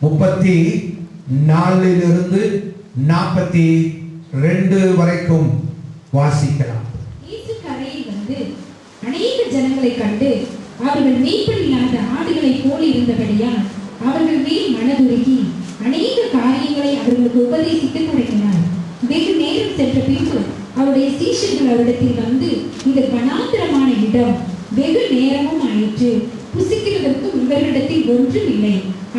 34 42 வரைக்கும் வாசிக்கலாம். இயேசு கரையில் வந்து அநேக ஜனங்களை கண்டு அவர்கள் மேய்ப்பன் இல்லாத ஆடுகளைப் போல் இருந்தபடியால் அவர்கள் மேல் மனதுருகி அநேக காரியங்களை அவர்களுக்கு உபதேசித்து தொடங்கினார். வெகு நேரம் சென்ற பின்பு அவருடைய சீஷர்கள் அவரிடத்தில் வந்து, இது வனாந்திரமான இடம், வெகு நேரமும் ஆயிற்று, புசிக்கிறதற்கு இவர்களிடத்தில் ஒன்றும் இல்லை.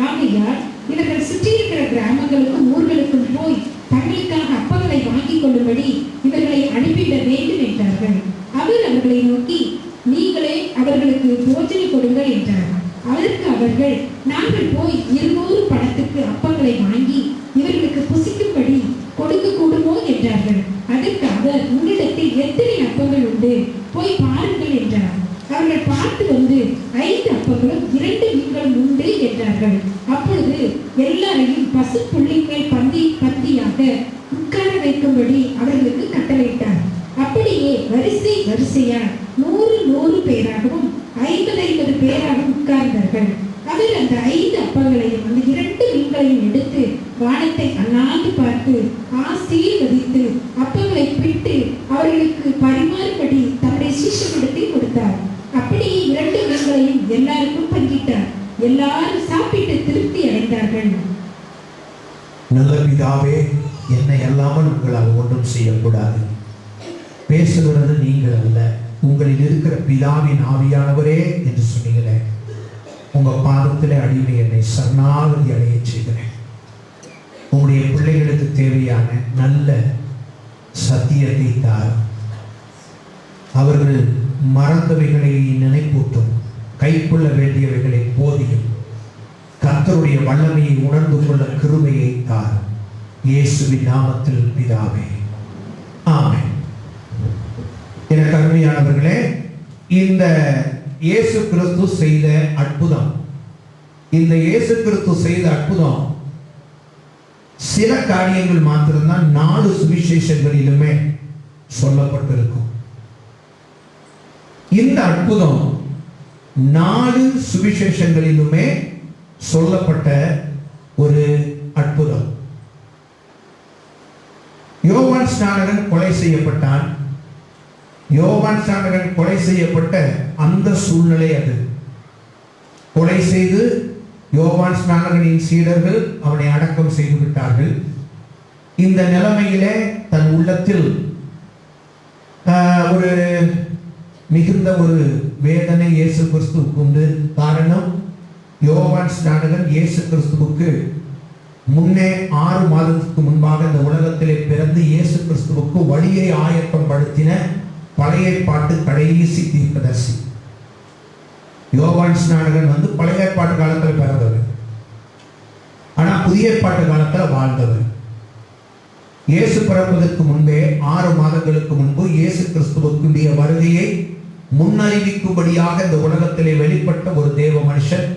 ஆகையால் இவர்கள் சுற்றியிருக்கிற கிராமங்களுக்கும் ஊர்களுக்கும் போய் தங்களுக்காக அப்பங்களை வாங்கிக் கொள்ளும்படி இவர்களை அனுப்பிவிட வேண்டும் என்றார்கள். அவர் அவர்களை நோக்கி, நீங்களே அவர்களுக்கு போஜனை கொடுங்கள் என்றார். அதற்கு அவர்கள், நாங்கள் போய் 200 பணத்துக்கு அப்பங்களை வாங்கி இவர்களுக்கு புசிக்கும்படி கொடுக்க கூடுமோ என்றார்கள். அதற்கு அவர், உங்களிடத்தில் எத்தனை அப்பங்கள் உண்டு, போய் பாருங்கள் என்றார். அவர்கள் பார்த்து வந்து 5 அப்பங்களும் 2 மீன்களும் உண்டு என்றார்கள். அப்பொழுது எல்லாரையும் பசு புள்ளிகள் பந்தியாக உட்கார வைக்கும்படி அவர்களுக்கு கட்டளையிட்டார். அப்படியே வரிசை வரிசையால் 100 பேராகவும் 50 பேராகவும் உட்கார்ந்தார்கள். அவர் அந்த 5 அப்பங்களையும் அந்த 2 மீன்களையும் எடுத்து வானத்தை அண்ணாந்து பார்த்து ஆசீர்வதித்து அப்பங்களை பிட்டு அவர்களுக்கு பரிமாறும்படி தம்முடைய சீஷர்களிடத்தில் கொடுத்தார். அப்படியே 2 மீன்களையும் எல்லாருக்கும் பங்கிட்டார். எல்லாரும் சாப்பிட்டு திருப்தி அடைந்தார்கள். நல்ல பிதாவே, என்னை அல்லாமல் உங்களால் ஒன்றும் செய்யக்கூடாது. பேசுகிறது நீங்கள் அல்ல, உங்களில் இருக்கிற பிதாவின் ஆவியானவரே என்று சொன்னீங்களே. உங்க பாதத்திலே அடிமை என்னை சரணாகதி அடைய செய்கிறேன். உங்களுடைய பிள்ளைகளுக்கு தேவையான நல்ல சத்தியத்தை தார். அவர்கள் மறந்தவைகளை நினைப்பூட்டும், கைக்கொள்ள வேண்டியவைகளை போதியும், கர்த்தருடைய வல்லமையை உணர்ந்து கொள்ள கிருபையை தார். இயேசுவின் நாமத்தில் பிதாவே, ஆமென். எனக்கு அருமையானவர்களே, இந்த இயேசு கிறிஸ்து செய்த அற்புதம், இந்த இயேசு கிறிஸ்து செய்த அற்புதம் சில காரியங்கள் மாத்திரம்தான் 4 சுவிசேஷங்களிலுமே சொல்லப்பட்டிருக்கும். இந்த அற்புதம் 4 சுவிசேஷங்களிலுமே சொல்லப்பட்ட ஒரு அற்புதம். யோவான் ஸ்நானகன் கொலை செய்யப்பட்டான். யோவான் ஸ்நானகன் கொலை செய்யப்பட்ட அந்த சூழ்நிலை அது. கொலை செய்து யோவான் ஸ்நானகனின் சீடர்கள் அவனை அடக்கம் செய்து விட்டார்கள். இந்த நிலைமையிலே தன் உள்ளத்தில் ஒரு மிகுந்த ஒரு வேதனை இயேசு கிறிஸ்துவுக்கு உண்டு. காரணம், யோவான் ஸ்நானகன் இயேசு கிறிஸ்துவுக்கு முன்னே 6 மாதத்துக்கு முன்பாக இந்த உலகத்திலே பிறந்து இயேசு கிறிஸ்துவுக்கு வழியை ஆயத்தம் படுத்தின பழைய பாட்டு கடைசி தீர்க்கதரிசி. யோவான் ஸ்நானகன் பழைய பாட்டு காலத்தில் பிறந்தவர், ஆனா புதிய பாட்டு காலத்தில் வாழ்ந்தவர். இயேசு பிறப்பதற்கு முன்பே 6 மாதங்களுக்கு முன்பு இயேசு கிறிஸ்துவுக்குடைய வருகையை முன்னறிவிக்கும்படியாக இந்த உலகத்திலே வெளிப்பட்ட ஒரு தேவ மனுஷன்,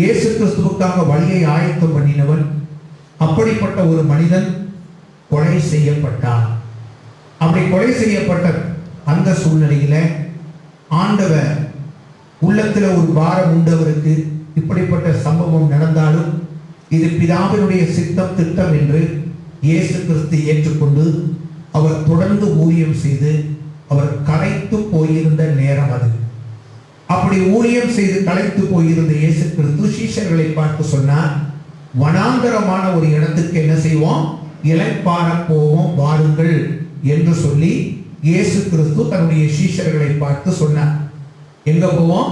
இயேசு கிறிஸ்துவுக்காக வழியை ஆயத்தம் பண்ணினவன். அப்படிப்பட்ட ஒரு மனிதன் கொலை செய்யப்பட்டான். அப்படி கொலை செய்யப்பட்ட அந்த சூழ்நிலையில ஆண்டவர் உள்ளத்துல ஒரு பாரம் உண்டவருக்கு, இப்படிப்பட்ட சம்பவம் நடந்தாலும் இது பிதாவினுடைய சித்தம் திட்டம் என்று இயேசு கிறிஸ்து ஏற்றுக்கொண்டு அவர் தொடர்ந்து ஊழியம் செய்து அவர் களைத்து போயிருந்த நேரம் அது. அப்படி ஊழியம் செய்து களைத்து போயிருந்த இயேசு கிறிஸ்து சீஷர்களை பார்த்து சொன்னார், வனாந்தரமான ஒரு இடத்துக்கு என்ன செய்வோம், இளைப்பாற போவோம், வாருங்கள் என்று சொல்லி இயேசு கிறிஸ்து தன்னுடைய சீஷர்களை பார்த்து சொன்னார். எங்க போவோம்?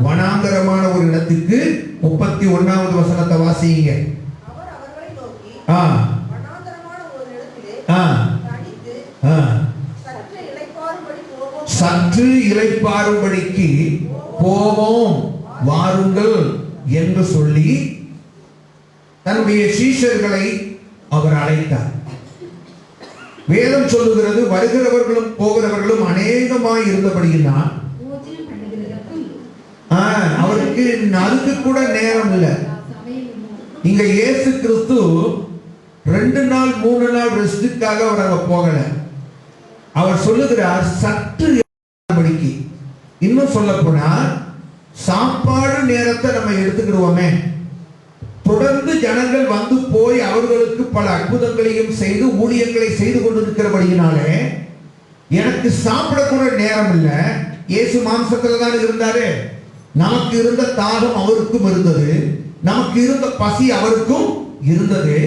வனாந்தரமான ஒரு இடத்துக்கு. 31வது வசனத்தை வாசிங்க. சற்று இளைப்பாறும்படிக்கு போவோம், வாருங்கள் என்று சொல்லி தன்னுடைய சீஷர்களை அவர் அழைத்தார். வேதம் சொல்லுகிறது, வருகிறவர்களும் போகிறவர்களும் அநேகமாய் இருந்தபடியினால் அவருக்கு அதுக்கு கூட நேரம் இல்லை. இங்க இயேசு கிறிஸ்து 2 நாள் 3 நாள் ரெஸ்டுக்காக அவர் அங்க போகல. அவர் சொல்லுகிறார் சற்று படிக்கு. இன்னும் சொல்ல போனா சாப்பாடு நேரத்தை நம்ம எடுத்துக்கிடுவோமே, தொடர்ந்து ஜனங்கள் வந்து போய் அவர்களுக்கு பல அற்புதங்களையும் செய்து ஊழியங்களை செய்து கொண்டிருக்கிறபடியினாலே எனக்கு சாப்பிடக்கூட நேரம் இல்லை. இயேசு மாம்சத்துல தான் இருந்தாரு. நமக்கு இருந்த தாகம் அவருக்கும் இருந்தது, நமக்கு இருந்த பசி அவருக்கும் இருந்தது.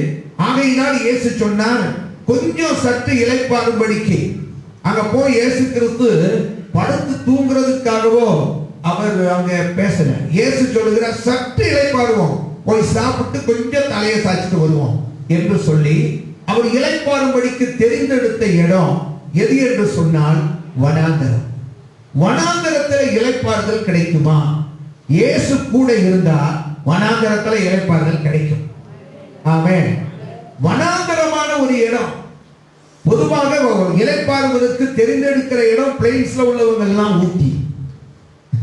ஆகையினால் இயேசு சொன்னார், கொஞ்சம் சற்று இளைப்பாறும்படிக்கு. அங்க போய் இயேசு கிறிஸ்து படுத்து தூங்குறதுக்காகவோ அவர் அங்க பேசல. இயேசு சொல்லுகிறார், சற்று இளைப்பாறுவோம், போய் சாப்பிட்டு கொஞ்சம் தலையை சாய்ச்சிட்டு வருவோம் என்று சொல்லி அவர் இளைப்பாறும்படிக்கு தெரிந்தெடுத்த இடம் எது என்று சொன்னால் வனாந்தரம். வனாந்தரத்தில் இளைப்பாறுதல் கிடைக்குமா? இயேசு கூட இருந்தா வனாந்தரத்தில் இளைப்பாறுதல் கிடைக்கும். ஆமென். வனாந்தரமான ஒரு இடம். பொதுவாக இளைப்பாறுவதற்கு தெரிந்தெடுக்கிற இடம் பிளேன்ஸ்ல உள்ளவங்க எல்லாம் ஊட்டி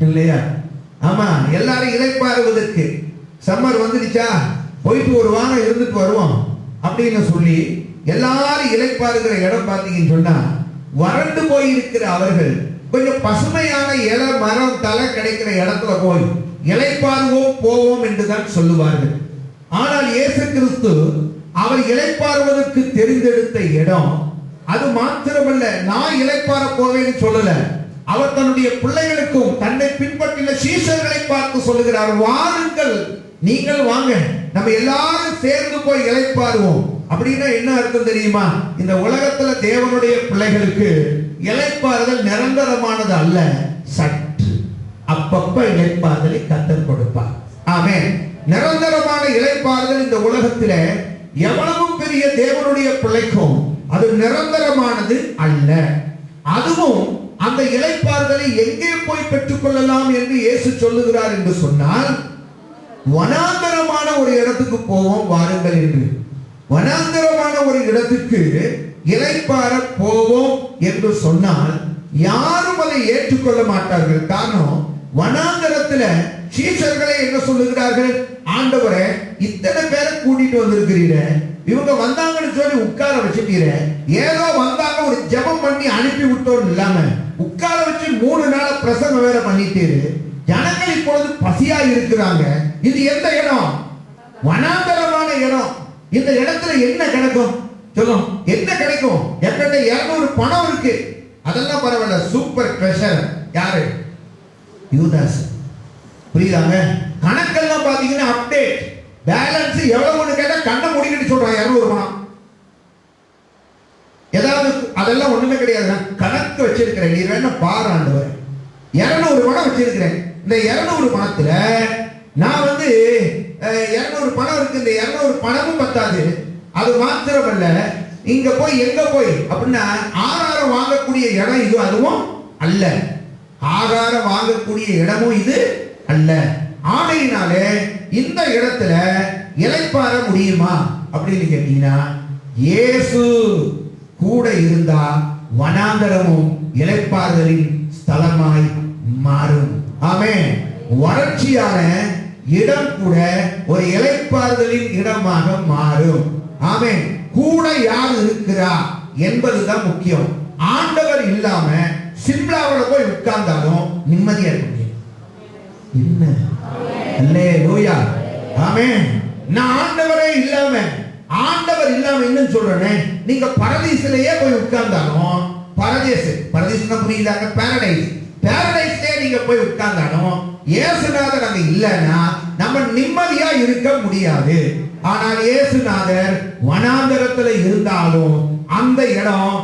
இல்லையா? ஆமா, எல்லாரும் இளைப்பாறுவதற்கு சம்மர் வந்துடுச்சா போயிட்டு ஒரு வாரம் இருந்துட்டு வருவோம் அப்படின்னு சொல்லி எல்லாரும் இளைப்பாறுகிற இடம் பார்த்தீங்கன்னு சொன்னா, வறண்டு போயிருக்கிற அவர்கள் கொஞ்சம் பசுமையான இலை மரம் தலை கிடைக்கிற இடத்துல போய் இளைப்பாறுவோம் போவோம் என்றுதான் சொல்லுவார்கள். ஆனால் இயேசு கிறிஸ்து அவர் இளைப்பாறுவதற்கு தெரிந்தெடுத்த இடம் அது மாத்திரமல்ல. நான் இளைப்பாற போவேன்னு சொல்லல. அவர் தன்னுடைய பிள்ளைகளுக்கும் தன்னை பின்பற்றின சீஷர்களை பார்த்து சொல்லுகிறார், வாருங்கள், நீங்கள் வாங்க, நம்ம எல்லாரும் சேர்ந்து போய் இளைப்பாறுவோம். அப்படின்னா என்ன அர்த்தம் தெரியுமா? இந்த உலகத்துல தேவனுடைய பிள்ளைகளுக்கு இளைப்பாறுதல் நிரந்தரமானது அல்ல, சற்று அப்பப்ப இளைப்பாறுதலை கர்த்தர் கொடுப்பார். ஆமென். நிரந்தரமான இளைப்பாறுதல் இந்த உலகத்தில எவ்வளவு பெரிய தேவனுடைய பிள்ளைக்கும் அது நிரந்தரமானது அல்ல. அதுவும் அந்த இளைப்பாறுதலை எங்கே போய் பெற்றுக் கொள்ளலாம் என்று இயேசு சொல்லுகிறார் என்று சொன்னால், வனாந்தரமான ஒரு இடத்துக்கு போவோம் வாருங்கள் என்று. வனாந்தரமான ஒரு இடத்துக்கு இளைப்பாற போவோம் என்று சொன்னால் யாரும் அதை ஏற்றுக்கொள்ள மாட்டார்கள். காரணம், வனாந்தரத்துல சீஷர்களை என்ன சொல்லுகிறார்கள்? ஆண்டவரே, இத்தனை பேரை கூட்டிட்டு வந்திருக்கிறீங்க, இவங்க வந்தாங்கன்னு சொல்லி உட்கார வச்சுட்டீர, ஏதோ வந்தாங்க ஒரு ஜெபம் பண்ணி அனுப்பி விட்டோம் இல்லாம உட்கார வச்சு 3 நாள் பிரசங்கம் வேற பண்ணிட்டீரு. ஜனங்கள் இப்பொழுது பசியா இருக்கிறாங்க. இது எந்த இடம்? வனாந்தரமான இடம். இந்த இடத்துல என்ன கிடைக்கும் சொல்லும்? என்ன கிடைக்கும்? என்கிட்ட 200 பணம் இருக்கு, அதெல்லாம் பரவாயில்ல, சூப்பர் ட்ரெஷர். யாரு? யூதாஸ். புரியுதாங்க? கணக்கெல்லாம் பாத்தீங்கன்னா அப்டேட் பேலன்ஸ் எவ்வளவுன்னு கேட்டா கண்ணை மூடிக்கிட்டு சொல்றான் 200 பணம். ஏதாவது அதெல்லாம் ஒண்ணுமே கிடையாது. கணக்கு வச்சிருக்கிறேன், நீ வேணா பாரு ஆண்டவர், 200 பணம் வச்சிருக்கிறேன். இந்த 200 பணத்துல நான் 200 பணம் இருக்கு, இந்த 200 பணமும் பத்தாது. அது மாத்திரமல்ல, இங்க போய் எங்க போய் அப்படின்னா ஆகாரம் வாங்கக்கூடிய இடம் இது அதுவும் அல்ல, ஆகாரம் வாங்கக்கூடிய இடமும் இது அல்ல. ஆகையினாலே இந்த இடத்துல இளைப்பாற முடியுமா அப்படின்னு கேட்டீங்கன்னா, இயேசு கூட இருந்தா வனாந்தரமும் இளைப்பாறுதலின் ஸ்தலமாய் மாறும். ஆமென். வறட்சியான இடம் கூட ஒரு இளைப்பாறுதலின் இடமாக மாறும். ஆமென். கூட யார் இருக்கிறா என்பதுதான் முக்கியம். ஆண்டவர் இல்லாம சிம்லாவில் போய் உட்கார்ந்தாலும் நிம்மதியா இருக்க முடியும். என்ன? அல்லேலூயா. ஆமென். நான் ஆண்டவரே இல்லாம, ஆண்டவர் இல்லாம என்ன சொல்றேன், நீங்க பரதீசிலேயே போய் உட்கார்ந்தாலும், பரதீஸ்னா புரியுதாங்க? பாரடைஸ்லயே நீங்க போய் உட்கார்ந்தாலும் இயேசுநாதர் அங்க இல்லைன்னா நம்ம நிம்மதியா இருக்க முடியாது. ஆனால் இயேசுநாதர் வனாந்தரத்துல இருந்தாலும் அந்த இடம்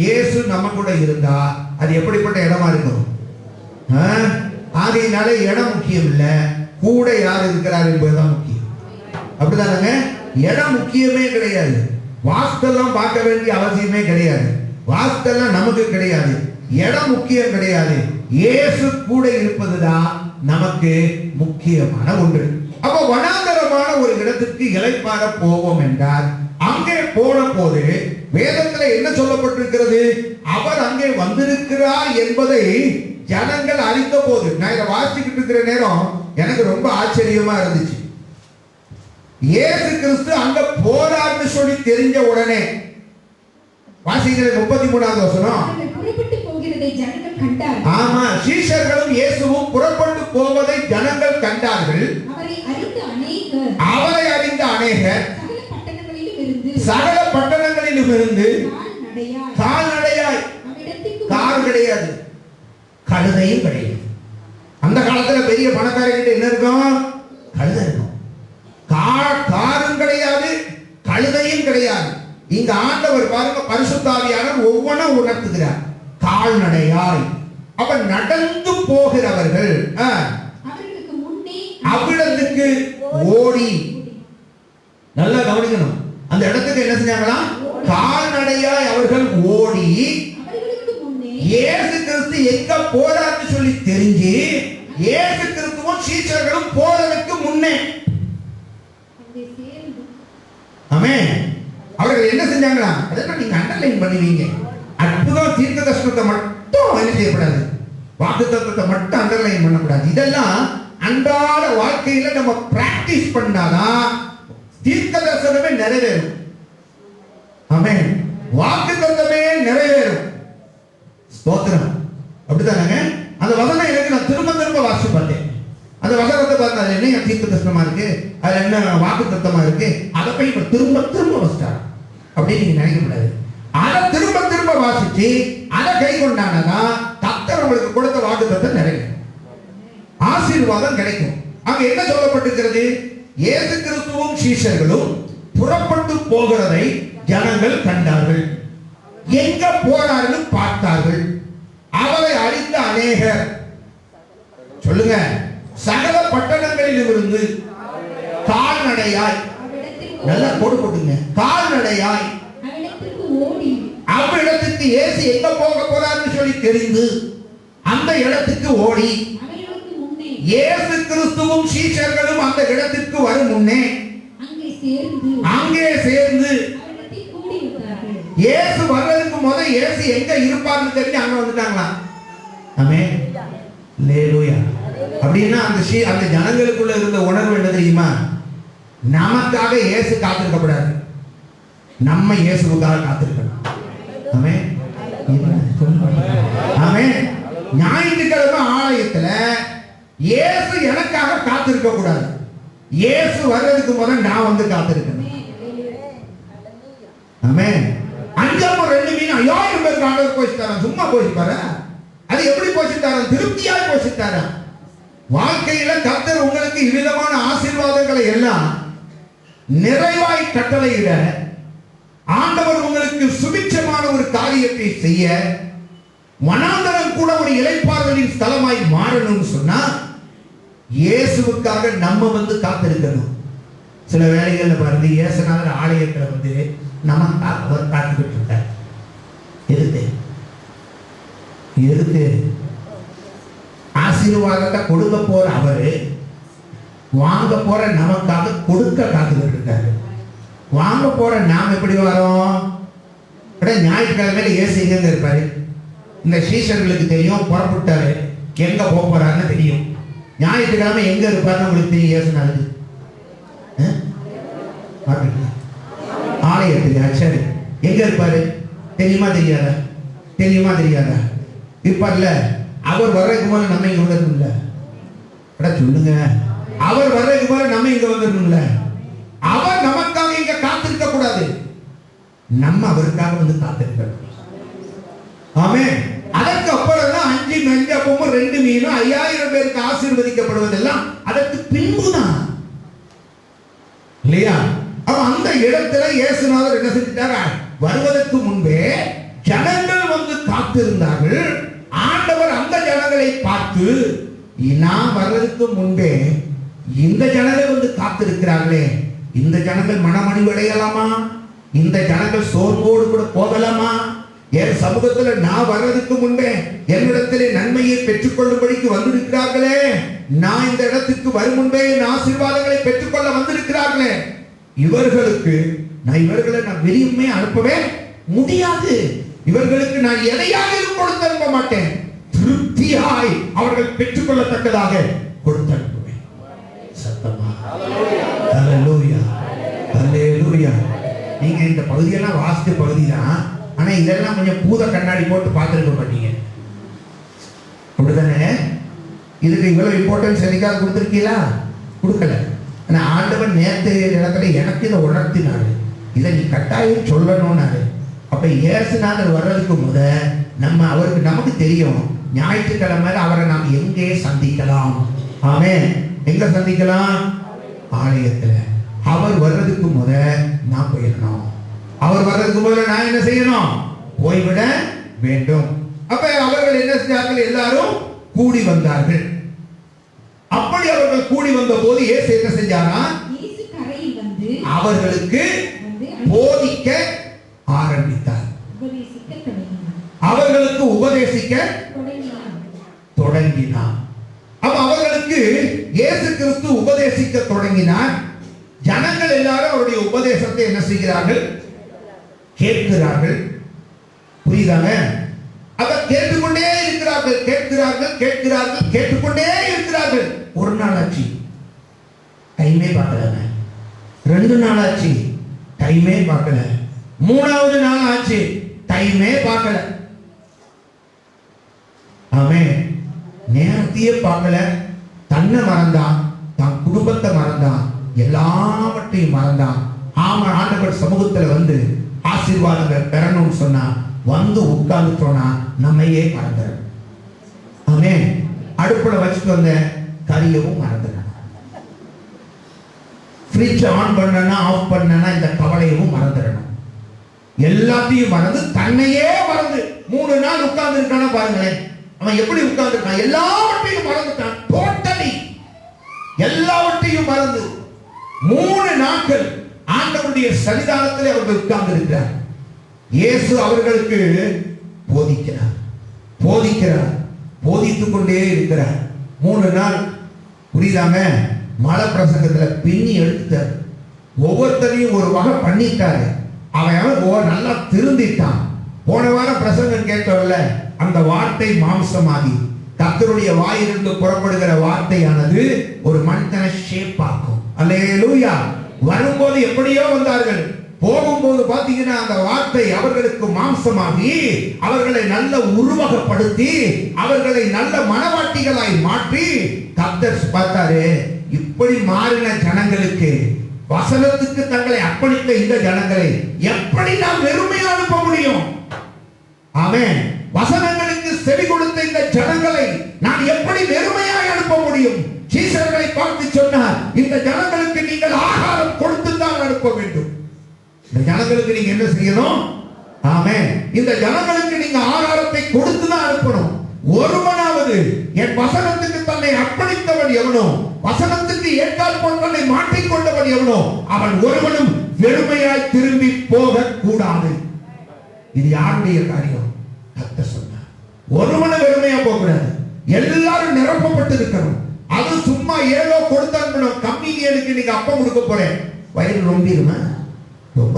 இயேசு நம்ம கூட இருந்தா அது எப்படிப்பட்ட இடமா இருக்கும்? ஆகையினால இடம் முக்கியம் இல்ல, கூட யார் இருக்கிறார் என்பதுதான் முக்கியம். அப்படிதானங்க? இடம் முக்கியமே கிடையாது. வாஸ்தெல்லாம் பார்க்க வேண்டிய அவசியமே கிடையாது. வாஸ்தெல்லாம் நமக்கு கிடையாது. இடம் முக்கியம் கிடையாது. இயேசு கூட இருப்பதுதான் நமக்கு முக்கியமான ஒன்று. அப்ப வனாந்தரமான ஒரு இடத்துக்கு இளைப்பாற போவோம் என்றால், அங்கே போன போது வேதத்துல என்ன சொல்லப்பட்டிருக்கிறது? அவர் அங்கே வந்திருக்கிறார் என்பதை ஜனங்கள் அறிந்த போது, நான் இதை வாசிக்கிட்டு இருக்கிற நேரம் எனக்கு ரொம்ப ஆச்சரியமா இருந்துச்சு. இயேசு கிறிஸ்து அங்க போறார்னு சொல்லி தெரிஞ்ச உடனே வாசிக்கிற 33வது வசனம், புறப்பட்டு போகிறதை ஜனங்கள் கண்டார்கள். ஆமா, சீஷர்களும் இயேசுவும் புறப்பட்டு போவதை ஜனங்கள் கண்டார்கள். அவரை அறிந்த அநேகர் அநேகர் சகல பட்டணங்களிலும் இருந்து சகல பட்டணங்களிலும் இருந்து கால்நடையாய் கால்நடையாய், அவ்விடத்திற்கு கார் கிடையாது, கழுதையும் கிடையாது. அந்த காலத்துல பெரிய பணக்காரர்கிட்ட என்ன இருக்கும்? கழுதை இருக்கும். காரும் கிடையாது, கழுதையும் கிடையாது. இங்க ஆண்டவர் பாருங்க, பரிசுத்தாவியானவர் ஒவ்வொன்றும் உணர்த்துகிறார். கால்நடையாய், அப்ப நடந்து போகிறவர்கள் அவர்களுக்கு முன்னே அவ்விடத்துக்கு ஓடி. நல்லா கவனிக்கணும், அந்த இடத்துக்கு என்ன செஞ்சாங்களா? கால்நடையாய் அவர்கள் ஓடி அவர்களுக்கு முன்னே இயேசு கிறிஸ்து எங்க போறாருன்னு சொல்லி தெரிஞ்சு, இயேசு கிறிஸ்துவும் சீஷர்களும் போறதுக்கு முன்னே, அங்கே சேர்ந்து ஆமென், அவர்கள் என்ன செஞ்சாங்களா? அதெல்லாம் நீங்க அண்டர்லைன் பண்ணுவீங்க. அற்புதம் தீர்க்க தரிசனத்தை மட்டும் என்ன செய்யக்கூடாது, வாக்குத்தத்தத்தை மட்டும் அண்டர்லைன் பண்ணக்கூடாது. இதெல்லாம் அன்றாட வாழ்க்கையில நம்ம பிராக்டிஸ் பண்ணாதான் தீர்க்க தரிசனமே நிறைவேறும். ஆமென், வாக்குத்தத்தமே நிறைவேறும். ஸ்தோத்திரம். அப்படித்தானங்க? அந்த வசனம் எனக்கு நான் திரும்ப திரும்ப வாசிச்சு பார்த்தேன். அந்த வசனத்தை பார்த்து அது என்ன தீர்க்க தரிசனமா இருக்கு, அது என்ன வாக்குத்தத்தமா இருக்கு, அதை போய் இப்ப திரும்ப திரும்ப வச்சிட்டாங்க அப்படின்னு நீங்க நினைக்க கூடாது. அதை திரும்ப திரும்ப வாசிச்சு அதை கை கொண்டானதான் கர்த்தர் உங்களுக்கு கொடுத்த வாக்குத்தத்தம் நிறைவேறும், ஆசீர்வாதம் கிடைக்கும். அங்க என்ன சொல்லப்பட்டிருக்கிறது? இயேசு கிறிஸ்துவும் சீஷர்களும் புறப்பட்டு போகிறதை ஜனங்கள் கண்டார்கள். எங்க போறாருன்னு பார்த்தார்கள். அவரை அறிந்த அநேகர், சொல்லுங்க, சகல பட்டணங்களிலும் இருந்து கால்நடையாய், அவ்விடத்திற்கு நல்லா கோடு போட்டுங்க, கால்நடையாய் அவ்விடத்திற்கு ஓடி அவ்விடத்துக்கு இயேசு எங்க போக போறாருன்னு சொல்லி தெரிந்து அந்த இடத்துக்கு ஓடி, அவர்களுக்கு முன்னே இயேசு கிறிஸ்துவும் சீஷர்களும் அந்த இடத்துக்கு வரும் முன்னே அங்கே சேர்ந்து அங்கே சேர்ந்து அவரிடத்தில் கூடி வந்தார்கள். இயேசு வர்றதுக்கு முதல் இயேசு எங்க இருப்பார்னு தெரிஞ்சு அங்க வந்துட்டாங்களா? ஆமென், அல்லேலூயா. அப்படின்னா அந்த ஜனங்களுக்குள்ள இருந்த உணர்வு என்ன தெரியுமா? நமக்காக இயேசு காத்திருக்கப்படாது, நம்ம இயேசுவுக்காக காத்திருக்கணும். ஆமென், ஆமென். ஞாயிற்றுக்கிழமை ஆலயத்துல இயேசு எனக்காக காத்திருக்க கூடாது, இயேசு வர்றதுக்கு முதல் நான் வந்து காத்திருக்கணும். ஆமென். 5 மீன் 5000 பேருக்கு ஆண்டவர் போஷித்தாரா? சும்மா போஷிப்பாரா? அது எப்படி போஷித்தாரா? திருப்தியாய் போஷித்தாரா? வாழ்க்கையில கர்த்தர் உங்களுக்கு இவ்விதமான ஆசீர்வாதங்களை எல்லாம் நிறைவாய் கட்டளையிட, ஆண்டவர் உங்களுக்கு சுபிட்சமான ஒரு காரியத்தை செய்ய, வனாந்தரம் கூட ஒரு இளைப்பாறுதலின் ஸ்தலமாய் மாறணும்னு சொன்னா இயேசுவுக்காக நம்ம வந்து காத்திருக்கணும். சில வேளைகள்ல பாருங்க, இயேசுநாதர் ஆலயத்துல வந்து நமக்காக அவர் காத்துக்கிட்டு இருக்கார். எதுக்கு? ஆசீர்வாதத்தை கொடுக்க போற அவரு வாங்க போற நமக்காக கொடுக்க காத்துக்கிட்டு இருக்காரு. வாங்க போற நாம் எப்படி வரோம்? ஞாயிற்றுக்கிழமையில இயேசு எங்க இருப்பாரு? இந்த சீஷர்களுக்கு தெரியும், புறப்பட்டாரு, எங்க போக போறாருன்னு தெரியும். ஞாயிற்றுக்கிழமை எங்க இருப்பாருன்னு உங்களுக்கு தெரியும். இயேசுநாதர் ஆலயத்துக்கு, சரி, எங்க இருப்பாரு? தெரியுமா தெரியாதா? தெரியுமா தெரியாதா? இருப்பார்ல. அவர் வர்றதுக்கு போல நம்ம இங்க வந்துடணும்ல. சொல்லுங்க, அவர் வர்றதுக்கு போல நம்ம இங்க வந்துடணும்ல. அவர் நமக்காக இங்க காத்திருக்க கூடாது, நம்ம அவருக்காக வந்து காத்திருக்கணும். ஆமென். அதற்கு அப்புறம் தான் 5 மெஞ்சப்பமும் 2 மீனும் 5000 பேருக்கு ஆசீர்வதிக்கப்படுவதெல்லாம் அதற்கு பின்புதான், இல்லையா? அப்ப அந்த இடத்துல இயேசுநாதர் என்ன செஞ்சிட்டாரு? வருவதற்கு முன்பே ஜனங்கள் வந்து காத்திருந்தார்கள். ஆண்டவர் அந்த ஜனங்களை பார்த்து, நான் வர்றதுக்கு முன்பே இந்த ஜனங்கள் வந்து காத்திருக்கிறார்களே, இந்த ஜனங்கள் மனமணிவு அடையலாமா? இந்த ஜனங்கள் சோர்வோடு கூட போகலாமா? என் சமூகத்துல நான் வர்றதுக்கு முன்பே என்னிடத்திலே நன்மையை பெற்றுக்கொள்ளும்படிக்கு வந்திருக்கிறார்களே, நான் இந்த இடத்துக்கு வரும் முன்பே என் ஆசீர்வாதங்களை பெற்றுக்கொள்ள வந்திருக்கிறார்களே, இவர்களை நான் விரும்பி அனுப்பவே முடியாது. இவர்களுக்கு நான் எதையாக கொடுத்து அனுப்ப மாட்டேன், திருப்தியாய் அவர்கள் பெற்றுக்கொள்ளத்தக்கதாக கொடுத்து அனுப்புவேன். சத்தமா ஹல்லேலூயா, ஹல்லேலூயா. நீங்க இந்த பகுதியெல்லாம் வாசித்த பகுதி தான், ஆனா இதெல்லாம் கொஞ்சம் பூத கண்ணாடி போட்டு பார்த்துருக்க மாட்டீங்க, அப்படித்தானே? இதுக்கு இவ்வளவு இம்பார்ட்டன்ஸ் என்னைக்காவது கொடுத்துருக்கீங்களா? கொடுக்கல. ஆனா ஆண்டவன் நேற்று இடத்துல எனக்கு இதை உணர்த்தினாரு, இதை நீ கட்டாயம் சொல்லணும்னாரு. அப்ப இயேசுநாதர் வர்றதுக்கு முத அவருக்கு நமக்கு தெரியும் ஞாயிற்றுக்கிழமை அவரை நாம் எங்கே சந்திக்கலாம். ஆமென். எங்க சந்திக்கலாம்? ஆலயத்துல. அவர் வர்றதுக்கு முத நான் போயிடணும். அவர் வர்றதுக்கு முதல்ல நான் என்ன செய்யணும்? போய்விட வேண்டும். அப்ப அவர்கள் என்ன செஞ்சார்கள்? எல்லாரும் கூடி வந்தார்கள். அப்படி அவர்கள் கூடி வந்த போது இயேசு என்ன செஞ்சாரா? அவர்களுக்கு போதிக்க ஆரம்பித்தார். அவர்களுக்கு உபதேசிக்க தொடங்கினார். அப்ப அவர்களுக்கு இயேசு கிறிஸ்து உபதேசிக்க தொடங்கினார். ஜனங்கள் எல்லாரும் அவருடைய உபதேசத்தை என்ன செய்கிறார்கள்? கேட்கிறார்கள். புரியுதாங்க? அப்ப கேட்டுக்கொண்டே இருக்கிறார்கள், கேட்கிறார்கள், கேட்டுக்கொண்டே இருக்கிறார்கள். ஒரு நாள் ஆச்சு, டைமே பார்க்கல. 2 நாள் ஆச்சு, டைமே பார்க்கல. 3வது நாள் ஆச்சு, டைமே பார்க்கல. ஆமென். நேரத்தையே பார்க்கல. தன்னை மறந்தான், தன் குடும்பத்தை மறந்தான், எல்லாவற்றையும் மறந்தான். ஆமா, ஆண்டவர் சமூகத்துல வந்து ஆசீர்வாதங்கள் பெறணும்னு சொன்னா வந்து உட்கார்ந்துட்டோம்னா நம்மையே மறந்துடும். ஆமென். அடுப்புல வச்சுட்டு வந்த கரியவும் மறந்துடணும். ஃப்ரிட்ஜ் ஆன் பண்ணனா ஆஃப் பண்ணனா இந்த கவலையவும் மறந்துடணும். எல்லாத்தையும் மறந்து தன்னையே மறந்து 3 நாள் உட்கார்ந்து இருக்கான பாருங்களேன். அவன் எப்படி உட்கார்ந்து இருக்கான்? எல்லாவற்றையும் மறந்துட்டான். டோட்டலி எல்லாவற்றையும் மறந்து 3 நாட்கள் ஆண்டவருடைய சன்னிதானத்தில் அவர்கள் உட்கார்ந்து இருக்கிறார். இயேசு அவர்களுக்கு போதிக்கிறார், போதித்துக் கொண்டே இருக்கிறார். 3 நாள். புரியுதாங்க? மலை பிரசங்கத்துல பின்னி எடுத்துட்டார். ஒவ்வொருத்தரையும் ஒரு வகை பண்ணிட்டாரு. அவன் நல்லா திருந்திட்டான். போன வாரம் பிரசங்கம் கேட்டோம்ல, அந்த வார்த்தை மாம்சமாகி கர்த்தருடைய வாயிலிருந்து புறப்படுகிற வார்த்தையானது ஒரு மனிதனை ஷேப் ஆக்கும். அல்லேலூயா. வரும்போது எப்படியோ வந்தார்கள், போகும்போது பாத்தீங்கன்னா அந்த வார்த்தை அவர்களுக்கு மாம்சமாகி அவர்களை நல்ல உருவகப்படுத்தி அவர்களை நல்ல மனவாட்டிகளாய் மாற்றி கர்த்தர் பார்த்தாரு. இப்படி மாறின ஜனங்களுக்கு, வசனத்துக்கு தங்களை அர்ப்பணித்த இந்த ஜனங்களை எப்படி நாம் வெறுமையா அனுப்ப முடியும்? ஆமென். வசனங்களுக்கு செவி கொடுத்த இந்த ஜனங்களை நான் எப்படி வெறுமையாய் அனுப்ப முடியும்? சீசர்களை பார்த்து சொன்னார், இந்த ஜனங்களுக்கு நீங்கள் ஆகாரம் கொடுத்து தான் அனுப்ப வேண்டும். இந்த ஜனங்களுக்கு நீங்க என்ன செய்யணும்? ஆமென். இந்த ஜனங்களுக்கு நீங்க ஆகாரத்தை கொடுத்து தான் அனுப்பணும். ஒருவனாவது என் வசனத்துக்கு தன்னை அர்ப்பணித்தவன் எவனோ, வசனத்துக்கு ஏற்றால் போல் தன்னை மாற்றிக்கொண்டவன் எவனோ, அவன் ஒருவனும் வெறுமையாய் திரும்பி போக கூடாது. இது யாருடைய காரியம்? கர்த்தர் சொன்னார். ஒருவனும் வெறுமையா போக கூடாது. எல்லாரும் நிரப்பப்பட்டு இருக்கணும். அது சும்மா ஏதோ கொடுத்தாங்க. கம்மிங்களுக்கு நீங்க அப்பம் கொடுக்க போறேன், வயிறு ரொம்பிடுமா? ரொம்ப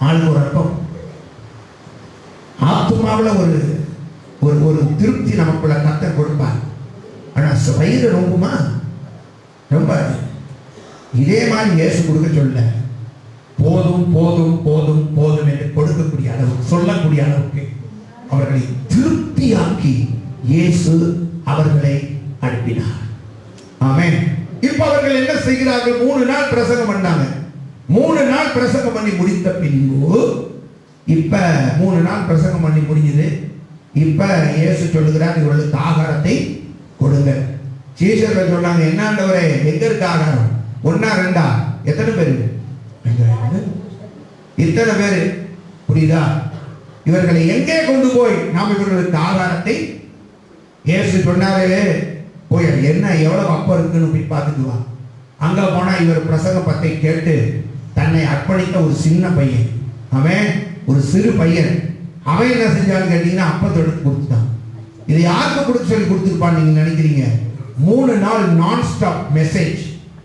ஆளுக்கு ஒரு அர்த்தம். ஆத்மாவுல ஒரு திருப்தி நமக்குள்ள கர்த்தர் கொடுப்பார். ஆனா வயிறு ரொம்புமா? ரொம்ப. இதே மாதிரி இயேசு கொடுக்க சொல்ல, போதும் போதும் போதும் போதும் என்று கொடுக்கக்கூடிய அளவுக்கு, சொல்லக்கூடிய அளவுக்கு அவர்களை திருப்தியாக்கி இயேசு அவர்களை அனுப்பினார். ஆமென். இப்ப அவர்கள் என்ன செய்கிறார்கள்? 3 நாள் பிரசங்கம் பண்ணாங்க. 3 நாள் பிரசங்கம் பண்ணி முடித்த பின்பு, இப்ப 3 நாள் பிரசங்கம் பண்ணி முடிஞ்சது. இப்ப இயேசு சொல்லுகிறார், இவர்களுக்கு ஆகாரத்தை கொடுங்க. சீஷர்கள் சொன்னாங்க, என்ன ஆண்டவரே, எங்க இருக்கு ஆகாரம்? 1 2? எத்தனை பேரு? இத்தனை பேரு. புரியுதா? இவர்களை எங்கே கொண்டு போய் நாம் இவர்களுக்கு ஆகாரத்தை? இயேசு சொன்னாரே, போய் என்ன எவ்வளவு அப்பம் இருக்குன்னு போய் பார்த்துட்டு வா. அங்க போனா இவர் பிரசங்க பத்தை கேட்டு தன்னை அர்ப்பணித்த ஒரு சின்ன பையன், அவன் ஒரு சிறு பையன், அவன் என்ன செஞ்சான்னு கேட்டீங்கன்னா அப்பத்தை எடுத்து கொடுத்துட்டான். இதை யாருக்கு கொடுத்து சொல்லி கொடுத்துருப்பான்னு நீங்க நினைக்கிறீங்க? 3 நாள் நான் ஸ்டாப் மெசேஜ்.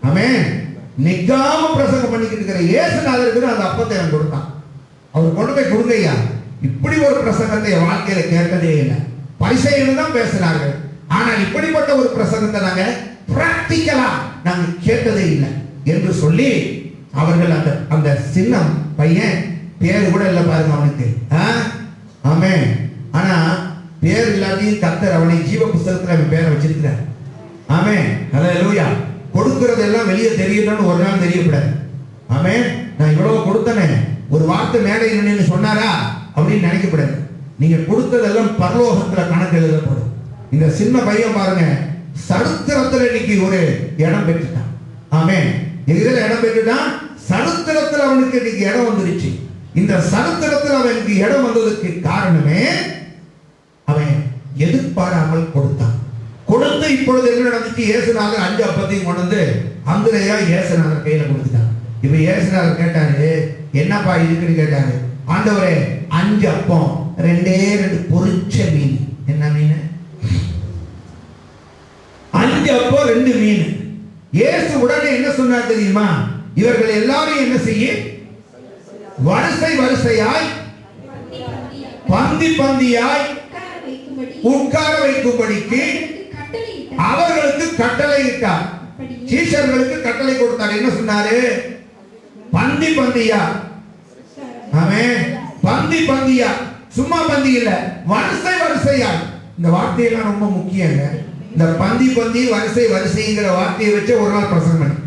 அவன் நிக்காம பிரசங்கம் பண்ணிக்கிட்டு இருக்கிற இயேசுநாதருக்கு அந்த அப்பத்தை அவன் கொடுத்தான். அவர் கொண்டு போய் கொடுங்கய்யா. இப்படி ஒரு பிரசங்கத்தை வாழ்க்கையில கேட்டதே இல்லை. பரிசேயர்கள் தான் பேசினார்கள், ஆனால் இப்படிப்பட்ட ஒரு பிரசங்கத்தை நாங்க பிராக்டிக்கலா நாங்க கேட்டதே இல்லை என்று சொல்லி அவர்கள் அந்த சின்ன பையன், பேரு கூட இல்லை பாருங்க அவனுக்கு. ஆமென். ஆனா பேர் இல்லாதையும் கர்த்தர் அவனை ஜீவ புஸ்தகத்துல அவன் பேரை வச்சிருக்கிறார். ஆமென். ஹல்லேலூயா. கொடுக்கிறதெல்லாம் வெளியே தெரியணும்னு ஒரு நாள் தெரியக்கூடாது. ஆமென். நான் இவ்வளவு கொடுத்தனே, ஒரு வார்த்தை மேடையில் நின்னு சொன்னாரா அப்படின்னு நினைக்கக்கூடாது. நீங்க கொடுத்ததெல்லாம் பரலோகத்துல கணக்கு எழுதப்படும். இந்த சின்ன பையன் பாருங்க, சரித்திரத்துல இன்னைக்கு ஒரு இடம் பெற்றுட்டான். ஆமென். எதுல இடம் பெற்றுட்டான்? சரித்திரத்துல அவனுக்கு இன்னைக்கு இடம் வந்துருச்சு. இந்த சரித்திரத்துல அவனுக்கு இடம் வந்ததுக்கு காரணமே அவன் எதிர்பாராமல் கொடுத்தான். கொடுத்து இப்பொழுது என்ன நடந்துச்சு? இயேசுநாதர் 5 அப்பத்தையும் கொண்டு வந்து அந்திரேயா இயேசுநாதர் கையில கொடுத்துட்டான். இப்ப இயேசுநாதர் கேட்டாரு, என்னப்பா இருக்குன்னு கேட்டாரு. ஆண்டவரே, 5 அப்பம் 2 பொரிச்ச மீன். என்ன மீன்? 5 அப்பம் 2 மீன். இயேசு உடனே என்ன சொன்னார் தெரியுமா? இவர்கள் எல்லாரும் என்ன செய்ய? வரிசை வரிசையாய் பந்தி பந்தியாய் உட்கார வைக்கும்படிக்கு அவர்களுக்கு கட்டளையிட்டார். சீஷர்களுக்கு கட்டளை கொடுத்தார். என்ன சொன்னாரு? பந்தி பந்தியா. ஆமென். பந்தி பந்தியா, சும்மா பந்தி இல்ல, வரிசை வரிசையா. இந்த வார்த்தையெல்லாம் ரொம்ப முக்கியங்க. இந்த பந்தி பந்தி வரிசை வரிசைங்கிற வார்த்தையை வச்சு ஒரு நாள் பிரசங்கம் பண்ணி,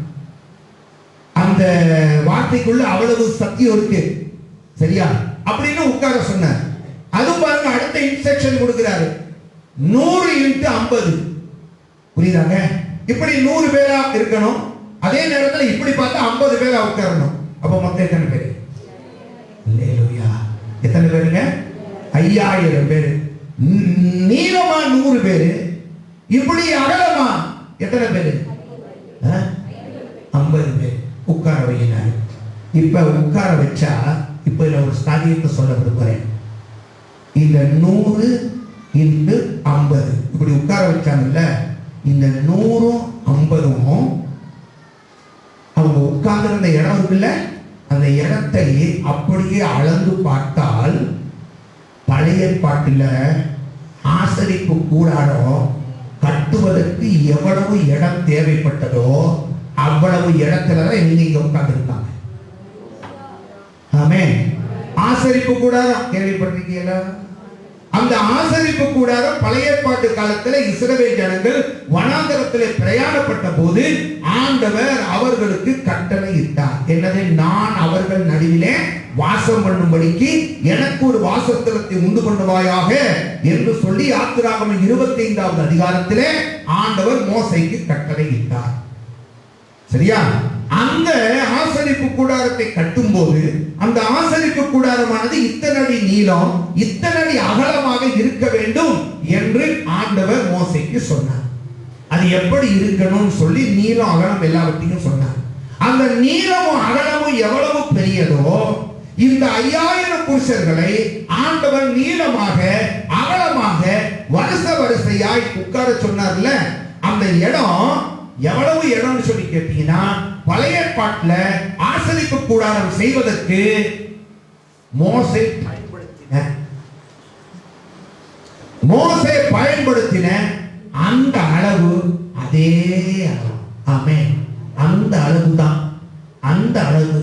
அந்த வார்த்தைக்குள்ள அவ்வளவு சத்தியம் இருக்கு. சரியா? அப்படின்னு உட்கார சொன்னார். அது பாருங்க, அடுத்த இன்ஸ்ட்ரக்ஷன் கொடுக்கிறாரு. 100 × 50. புரியுதாங்க? இப்படி 100 பேரா இருக்கணும். அதே நேரத்தில் இப்படி பார்த்தா 50 பேரா உட்காரணும். அப்ப மொத்தம் எத்தனை பேர்? அல்லேலூயா. எத்தனை பேருங்க? 5000 பேர். நீளமா 100 பேர், இப்படி அகலமா எத்தனை பேர்? 50 பேர் உட்கார வைக்கிறார். இப்ப உட்கார வச்சா, இப்ப ஒரு ஸ்தானியத்தை சொல்ல விரும்புறேன். இந்த 100 × 50 இப்படி உட்கார வச்சாங்கல்ல, இந்த 100ம் 50ம் அவங்க உட்கார்ந்திருந்த இடம் இருக்குல்ல, அந்த இடத்தை அப்படியே அளந்து பார்த்தால் பழைய ஏற்பாட்டில் ஆசரிப்பு கூடாரம் கட்டுவதற்கு எவ்வளவு இடம் தேவைப்பட்டதோ அவ்வளவு இடத்துலதான் இங்க உட்கார்ந்துருக்காங்க. ஆமென். ஆசரிப்பு கூடாரம் கேள்விப்பட்டிருக்கீங்களா? அந்த ஆசரிப்பு கூடாரம் பழைய ஏற்பாட்டு காலத்துல இஸ்ரவேல் ஜனங்கள் வனாந்தரத்திலே பிரயாணப்பட்ட போது ஆண்டவர் அவர்களுக்கு கட்டளை இட்டார். என்னது? நான் அவர்கள் நடுவிலே வாசம் பண்ணும்படிக்கு எனக்கு ஒரு வாசஸ்தலத்தை உண்டு பண்ணுவாயாக என்று சொல்லி யாத்திராகமம் 25வது அதிகாரத்திலே ஆண்டவர் மோசேக்கு கட்டளை இட்டார். சரியா? அந்த ஆசரிப்பு கூடாரத்தை கட்டும்போது அந்த ஆசரிப்பு கூடாரமானது இத்தனை அடி நீளம், இத்தனை அடி அகலமாக இருக்க வேண்டும் என்று ஆண்டவர் மோசேக்கு சொன்னார். அது எப்படி இருக்கணும்னு சொல்லி நீளம் அகலம் எல்லாவற்றையும் சொன்னார். அந்த நீளமும் அகலமும் எவ்வளவு பெரியதோ, இந்த 5000 புருஷர்களை ஆண்டவர் நீளமாக அகலமாக வரிசை வரிசையாய் உட்கார சொன்னார்ல. அந்த இடம் எவ்வளவு இடம்னு சொல்லி கேட்டீங்கன்னா, பழைய ஏற்பாட்டுல ஆசரிப்பு கூடாரம் செய்வதற்கு மோசே பயன்படுத்தின அந்த அளவு அதே அளவு. ஆமென். அந்த அளவு தான், அந்த அளவு.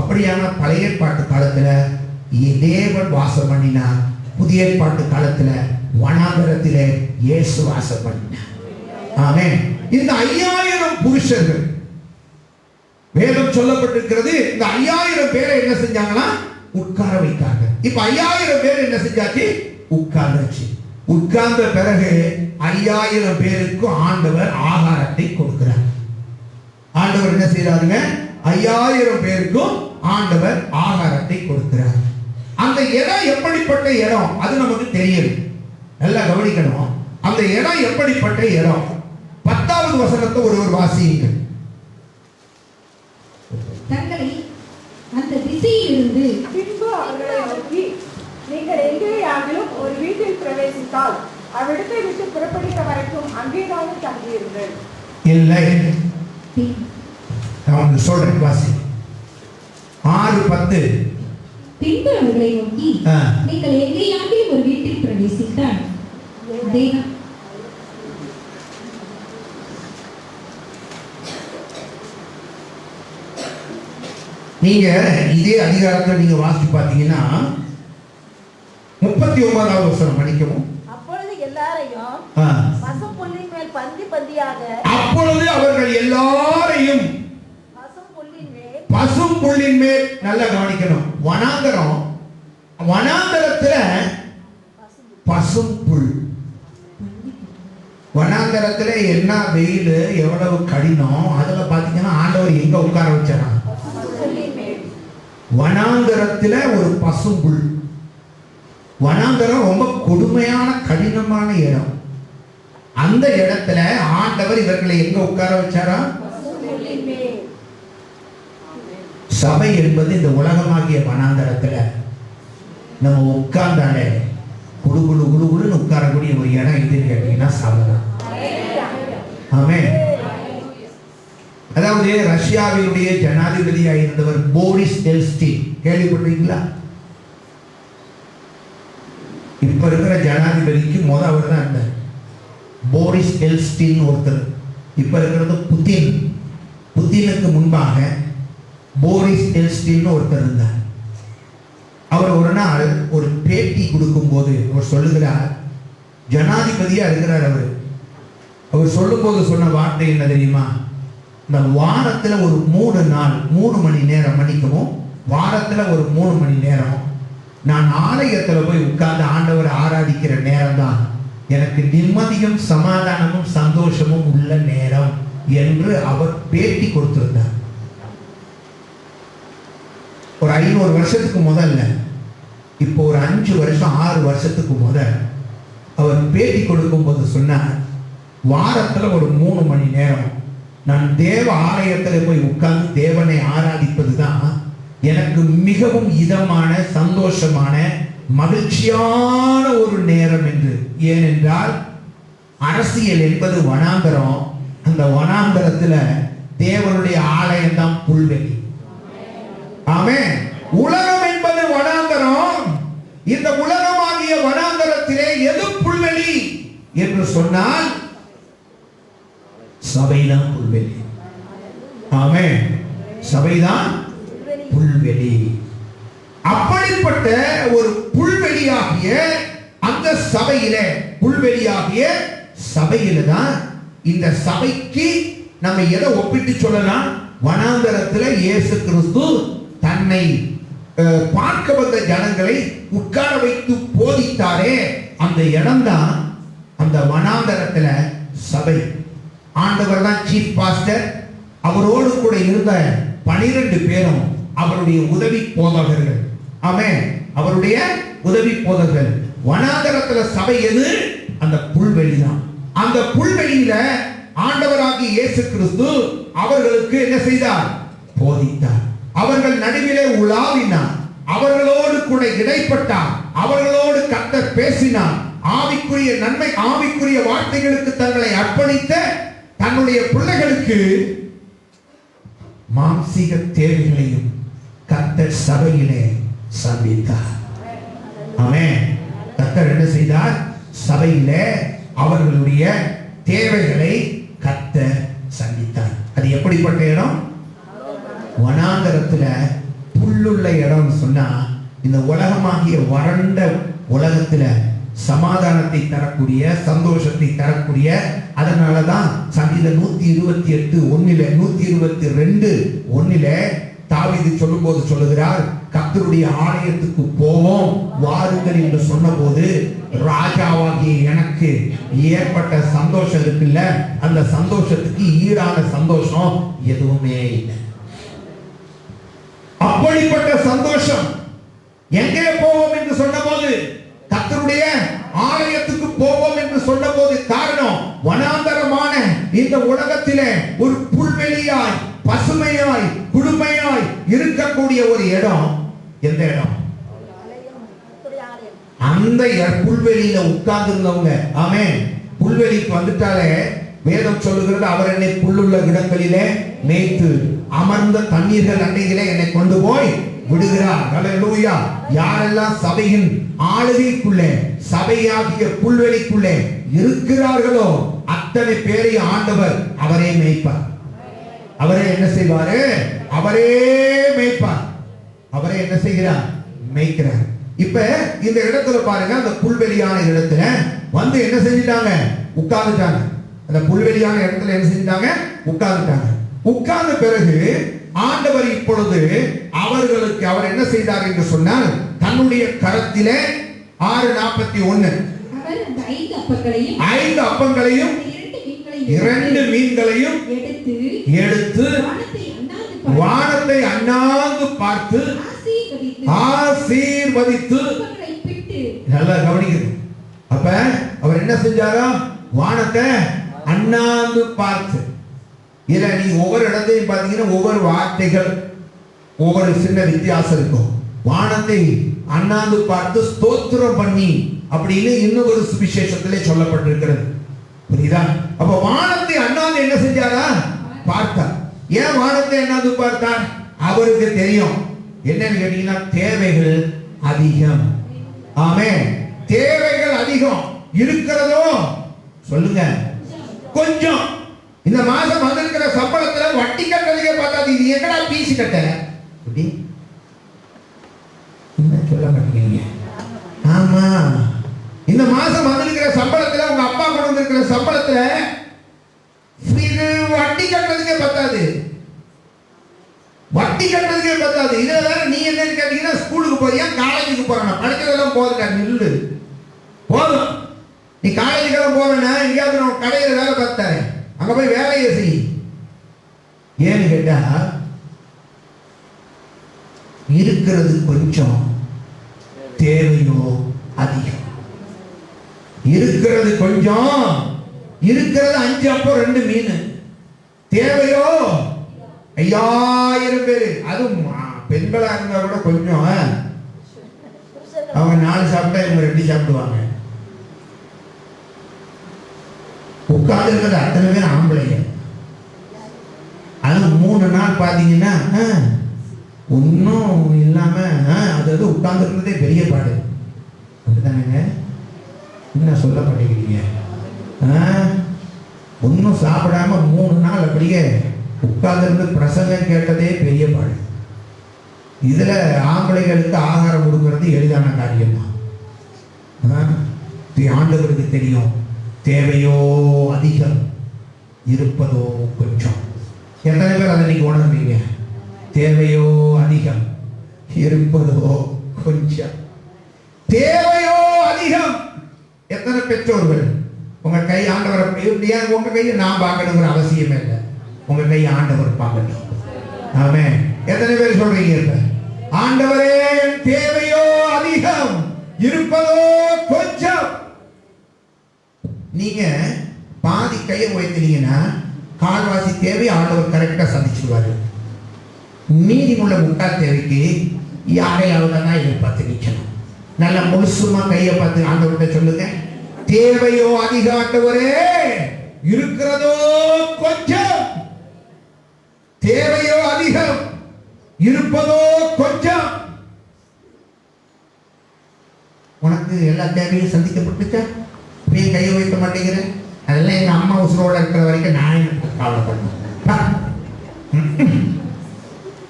அப்படியான பழைய ஏற்பாட்டு காலத்துல தேவன் வாசம் பண்ணினார். புதிய ஏற்பாட்டு காலத்துல வனாந்தரத்திலே இயேசு வாசம் பண்ணினார். ஆமென். இந்த 5000 புருஷர்கள் வேதம் சொல்லப்பட்டிருக்கிறது. இந்த 5000 பேரை என்ன செஞ்சாங்கன்னா உட்கார வைத்தாங்க. இப்ப 5000 பேர் என்ன செஞ்சாச்சு? உட்கார்ந்துச்சு. உட்கார்ந்த பிறகு 5000 பேருக்கு ஆண்டவர் ஆகாரத்தை கொடுக்கிறார். ஆண்டவர் என்ன செய்யறாருங்க? 5000 பேருக்கும் ஆண்டவர் ஆகாரத்தை கொடுக்கிறார். அந்த இடம் எப்படிப்பட்ட இடம் அது நமக்கு தெரியும். நல்லா கவனிக்கணும். அந்த இடம் எப்படிப்பட்ட இடம்? 10வது வசனத்தை ஒருவர் வாசியுங்கள். தங்களை அந்த திசையிலிருந்து பின்பு அவர்களை நோக்கி, நீங்கள் எங்கேயாகிலும் ஒரு வீட்டில் பிரவேசித்தால் அவ்விடத்தை விட்டு புறப்படுகிற வரைக்கும் அங்கேதான் தங்கியிருங்கள். இல்லை, நான் சொல்றேன், வாசி. 6:10. பின்பு அவர்களை நோக்கி, நீங்கள் எங்கேயாகிலும் ஒரு வீட்டில் பிரவேசித்தால் அதேதான். நீங்க இதே அதிகாரத்தில் நீங்க வாசித்து பார்த்தீங்கன்னா 39வது வசனம் படிக்கவும். அப்பொழுது எல்லாரையும் பசும்புல்லின் மேல் பந்தி பந்தியாக அப்பொழுது அவர்கள் எல்லாரையும் பசும் புல்லின் மேல் நல்லா கவனிக்கணும். வனாந்தரத்துல பசும் புல். வனாந்தரத்துல என்ன வெயில், எவ்வளவு கடினம், அதுல பாத்தீங்கன்னா ஆண்டவர் எங்க உட்கார வச்சாரா? வனாந்தரத்துல ஒரு பசும் புல். வனாந்தரம் ரொம்ப கொடுமையான கடினமான இடம். அந்த இடத்துல ஆண்டவர் இவர்களை எங்க உட்கார வச்சாரா? சபை என்பது இந்த உலகமாகிய வனாந்தரத்துல நம்ம உட்கார்ந்தாலே குழு குழு குழு குழுன்னு உட்காரக்கூடிய ஒரு இடம் எதுன்னு கேட்டீங்கன்னா சபை தான். ஆமென். அதாவது ரஷ்யாவினுடைய ஜனாதிபதியாக இருந்தவர் போரிஸ் எல்ஸ்டின், கேள்விப்பட்டிருக்கீங்களா? இப்ப இருக்கிற ஜனாதிபதிக்கு அவர் தான் இருந்தார். போரிஸ் எல்ஸ்டின் ஒருத்தர். இப்ப இருக்கிறது புதின். புதினுக்கு முன்பாக போரிஸ் எல்ஸ்டின் ஒருத்தர் இருந்தார். அவர் ஒரு நாள் ஒரு பேட்டி கொடுக்கும் போது அவர் சொல்லுகிறார், ஜனாதிபதியா இருக்கிறார். அவர் சொல்லும் போது சொன்ன வார்த்தை என்ன தெரியுமா? இந்த வாரத்துல ஒரு 3 நாள் 3 மணி நேரம் மன்னிக்கவும், வாரத்துல ஒரு 3 மணி நேரம் நான் ஆலயத்துல போய் உட்கார்ந்து ஆண்டவரை ஆராதிக்கிற நேரம் தான் எனக்கு நிம்மதியும் சமாதானமும் சந்தோஷமும் உள்ள நேரம் என்று அவர் பேட்டி கொடுத்திருந்தார். ஒரு 500 வருஷத்துக்கு முதல்ல, இப்போ ஒரு 5 வருஷம் 6 வருஷத்துக்கு முதல் அவர் பேட்டி கொடுக்கும் போது சொன்னார், வாரத்துல ஒரு 3 மணி நேரம் நான் தேவ ஆலயத்தில் போய் உட்கார்ந்து தேவனை ஆராதிப்பது தான் எனக்கு மிகவும் இதமான சந்தோஷமான மகிழ்ச்சியான ஒரு நேரம் என்று. ஏனென்றால் அரசியல் என்பது வனாந்தரம். அந்த வனாந்தரத்துல தேவனுடைய ஆலயம் தான் புல்வெளி. ஆமென். உலகம் என்பது வனாந்தரம். இந்த உலகமாகிய வனாந்தரத்திலே எது புல்வெளி என்று சொன்னால் சபைதான் புல்வெளி. ஆமென். சபைதான் புல்வெளி. அப்படிப்பட்ட ஒரு புல்வெளியாகிய அந்த சபையிலே, புல்வெளியாகிய சபையில தான் இந்த சபைக்கு நம்ம எதை ஒப்பிட்டு சொல்லலாம்? வனாந்தரத்துல இயேசு கிறிஸ்து தன்னை பார்க்க வந்த ஜனங்களை உட்கார வைத்து போதித்தாரே, அந்த இடம் தான் அந்த வனாந்தரத்துல சபை. ஆண்டவர் தான் சீஃப் பாஸ்டர். அவரோடு கூட இருந்த 12 பேரும் அவருடைய உதவி போதகர்கள். ஆமென். அவருடைய உதவி போதகர்கள். வனாந்தரத்துல சபை எது? அந்த புல்வெளி தான். அந்த புல்வெளியில ஆண்டவராகிய இயேசு கிறிஸ்து அவர்களுக்கு என்ன செய்தார்? போதித்தார். அவர்கள் நடுவிலே உலாவினார். அவர்களோடு கூட இடைப்பட்டார். அவர்களோடு கர்த்தர் பேசினார். ஆவிக்குரிய நன்மை, ஆவிக்குரிய வார்த்தைகளுக்கு தங்களை அர்ப்பணித்த தன்னுடைய பிள்ளைகளுக்கு மாம்சீக தேவைகளையும் கர்த்தர் சபையிலே சந்தித்தார். ஆமென். கர்த்தர் என்ன செய்தார்? சபையிலே அவர்களுடைய தேவைகளை கர்த்தர் சந்தித்தார். அது எப்படிப்பட்ட இடம்? வனாந்தரத்துல புல்லுள்ள இடம் சொன்னா, இந்த உலகமாகிய வறண்ட உலகத்துல சமாதானத்தை தரக்கூடிய, சந்தோஷத்தை தரக்கூடிய, அதனாலதான் சங்கீதம் 128:1 122:1 தாவீது சொல்லும் போது சொல்லுகிறார், கர்த்தருடைய ஆலயத்துக்கு போவோம் வாருங்கள் என்று சொன்னபோது ராஜாவாகிய எனக்கு ஏற்பட்ட சந்தோஷம் இருக்குல்ல, அந்த சந்தோஷத்துக்கு ஈடான சந்தோஷம் எதுவுமே இல்லை. அப்படிப்பட்ட சந்தோஷம். எங்கே போவோம் என்று சொன்னபோது, கர்த்தருடைய ஆலயத்துக்கு போவோம் என்று சொன்னபோது, காரணம் வனாந்தரமான இந்த உலகத்திலே ஒரு புல்வெளியாய், பசுமையாய், குளுமையாய் இருக்கக்கூடிய ஒரு இடம். எந்த இடம்? அந்த புல்வெளியில உட்கார்ந்து இருந்தவங்க. ஆமென். புல்வெளிக்கு வந்துட்டாலே வேதம் சொல்லுகிறது, அவர் என்னை புல்லுள்ள இடங்களிலே மேய்த்து அமர்ந்த தண்ணீர்கள் அண்டையிலே என்னை கொண்டு போய் விடுகிறார். ஹல்லேலூயா. யாரெல்லாம் சபையின் ஆளுகைக்குள்ளே, சபையாகிய புல்வெளிக்குள்ளே இருக்கிறார்களோ அத்தனை பேரை ஆண்டவர் அவரே மேய்ப்பார். அவரே என்ன செய்வாரு? அவரே மேய்ப்பார். அவரே என்ன செய்கிறார்? மேய்க்கிறார். இப்ப இந்த இடத்துல பாருங்க, அந்த புல்வெளியான இடத்துல வந்து என்ன செஞ்சிட்டாங்க? உட்கார்ந்துட்டாங்க. அந்த புல்வெளியான இடத்துல என்ன செஞ்சாங்க? உட்கார்ந்துட்டாங்க. உட்கார்ந்த பிறகு ஆண்டவர் இப்பொழுது அவர்களுக்கு அவர் என்ன செய்தார் என்று சொன்னால், தன்னுடைய கரத்திலே 6:41 அவர் அந்த 5 அப்பங்களையும் 5 அப்பங்களையும் 2 மீன்களையும் எடுத்து வானத்தை அண்ணாந்து பார்த்து ஆசீர்வதித்து, நல்லா கவனிக்கணும். அப்ப அவர் என்ன செஞ்சாரா? வானத்தை அண்ணாந்து பார்த்து. இல்ல நீங்க ஒவ்வொரு இடத்தையும் பார்த்தீங்கன்னா ஒவ்வொரு வார்த்தைகள் ஒவ்வொரு சின்ன வித்தியாசம் இருக்கும். வானத்தை அண்ணாந்து பார்த்து ஸ்தோத்திரம் பண்ணி அப்படின்னு இன்னும் ஒரு சுவிசேஷத்திலே சொல்லப்பட்டிருக்கிறது. புரியுதா? அப்ப வானத்தை அண்ணாந்து என்ன செஞ்சாரா? பார்த்தார். ஏன் வானத்தை அண்ணாந்து பார்த்தார்? அவருக்கு தெரியும் என்னன்னு கேட்டீங்கன்னா, தேவைகள் அதிகம். ஆமென். தேவைகள் அதிகம் இருக்கிறதோ சொல்லுங்க கொஞ்சம். இந்த மாசம் வந்திருக்கிற சம்பளத்துல வட்டி கட்டுறதுக்கே பார்த்தாது. இது எங்கடா பீஸ் கட்ட அப்படி என்ன சொல்ல மாட்டேங்கிறீங்க? ஆமா, இந்த மாசம் வந்திருக்கிற சம்பளத்துல உங்க அப்பா கொண்டு வந்திருக்கிற சம்பளத்துல வட்டி கட்டுறதுக்கே பத்தாது. வட்டி கட்டுறதுக்கே பத்தாது. இதுல வேற நீ என்னன்னு கேட்டீங்கன்னா, ஸ்கூலுக்கு போறியா காலேஜுக்கு போறானா? படிக்கிறதெல்லாம் போதுடா, நில்லு போதும். நீ காலேஜுக்கெல்லாம் போவேன்னா எங்கேயாவது நான் கடையில வேலை பார்த்தாரு, அங்க போய் வேலையை செய். ஏன்னு கேட்டா, இருக்கிறது கொஞ்சம், தேவையோ அதிகம். இருக்கிறது கொஞ்சம், இருக்கிறது 5 அப்பம் 2 மீன். தேவையோ 5000 பேரு. அதுவும் பெண்களா இருந்தா கூட கொஞ்சம், அவங்க 4 சாப்பிட்டா இவங்க 2 சாப்பிடுவாங்க. உட்கார்ந்து இருக்கிறது அத்தனை பேர் ஆம்பளைங்க. அது 3 நாள் பார்த்தீங்கன்னா ஒன்றும் இல்லாம அதாவது உட்கார்ந்து இருக்கிறதே பெரிய பாடு. அப்படித்தானேங்க? என்ன சொல்ல மாட்டேங்கிறீங்க? ஒன்றும் சாப்பிடாம 3 நாள் அப்படியே உட்கார்ந்து பிரசங்கம் கேட்டதே பெரிய பாடு. இதுல ஆம்பளைகளுக்கு ஆகாரம் கொடுக்கிறது எளிதான காரியமா? ஆண்டவருக்கு தெரியும் தேவையோ அதிகம், இருப்பதோ கொஞ்சம். எத்தனை பேர் அதை நீங்க உணர்ந்தீங்க? தேவையோ அதிகம், இருப்பதோ கொஞ்சம். தேவையோ அதிகம். எத்தனை பெற்றோர்கள் உங்க கை ஆண்டவரை உங்க கையை நான் பார்க்கணுங்கிற அவசியமே இல்லை, உங்க கை ஆண்டவர் பார்க்கணும். ஆமென். எத்தனை பேர் சொல்றீங்க? இப்ப ஆண்டவரே என் தேவையோ அதிகம், இருப்பதோ கொஞ்சம். நீங்க பாதி கையை உயர்த்தினீங்கன்னா கால்வாசி தேவை ஆண்டவர் கரெக்டா சந்திச்சுடுவாரு. மீதி உள்ள முக்கால் தேவைக்கு யாரையாவது தான் எதிர்பார்த்து நிற்கணும். நல்ல முழுசுமா கையை பார்த்து ஆண்டவர்கிட்ட சொல்லுங்க, தேவையோ அதிக ஆண்டவரே, இருக்கிறதோ கொஞ்சம். தேவையோ அதிகம், இருப்பதோ கொஞ்சம். உனக்கு எல்லா தேவையும் சந்திக்கப்பட்டுச்சா? நீ கையை வைக்க மாட்டேங்கிற. அதெல்லாம் எங்க அம்மா உசுரோட இருக்கிற வரைக்கும் நான் கவலைப்படணும்.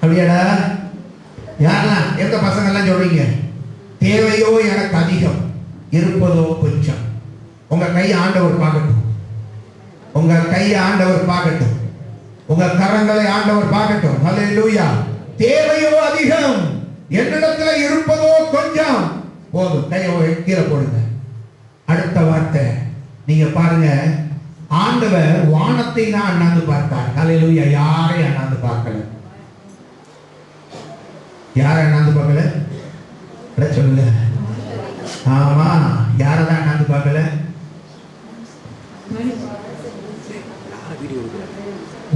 அப்படியாடா? யாரெல்லாம் எந்த பசங்க எல்லாம் சொல்றீங்க? தேவையோ எனக்கு அதிகம், இருப்பதோ கொஞ்சம். உங்க கையை ஆண்டவர் பார்க்கட்டும், உங்க கையை ஆண்டவர் பார்க்கட்டும், உங்க கரங்களை ஆண்டவர் பார்க்கட்டும். ஹல்லேலூயா. தேவையோ அதிகம், என்னிடத்துல இருப்பதோ கொஞ்சம். போதும், கையை கீழே போடுங்க. அடுத்த வார்த்தை நீங்க பாருங்க, ஆண்டவர் வானத்தை தான் அண்ணாந்து பார்த்தார். ஹல்லேலூயா. யாரை அண்ணாந்து பார்க்கல? யாரை அண்ணாந்து பார்க்கல? சொல்லுங்க. ஆமா, யாரதான் அண்ணாந்து பார்க்கல?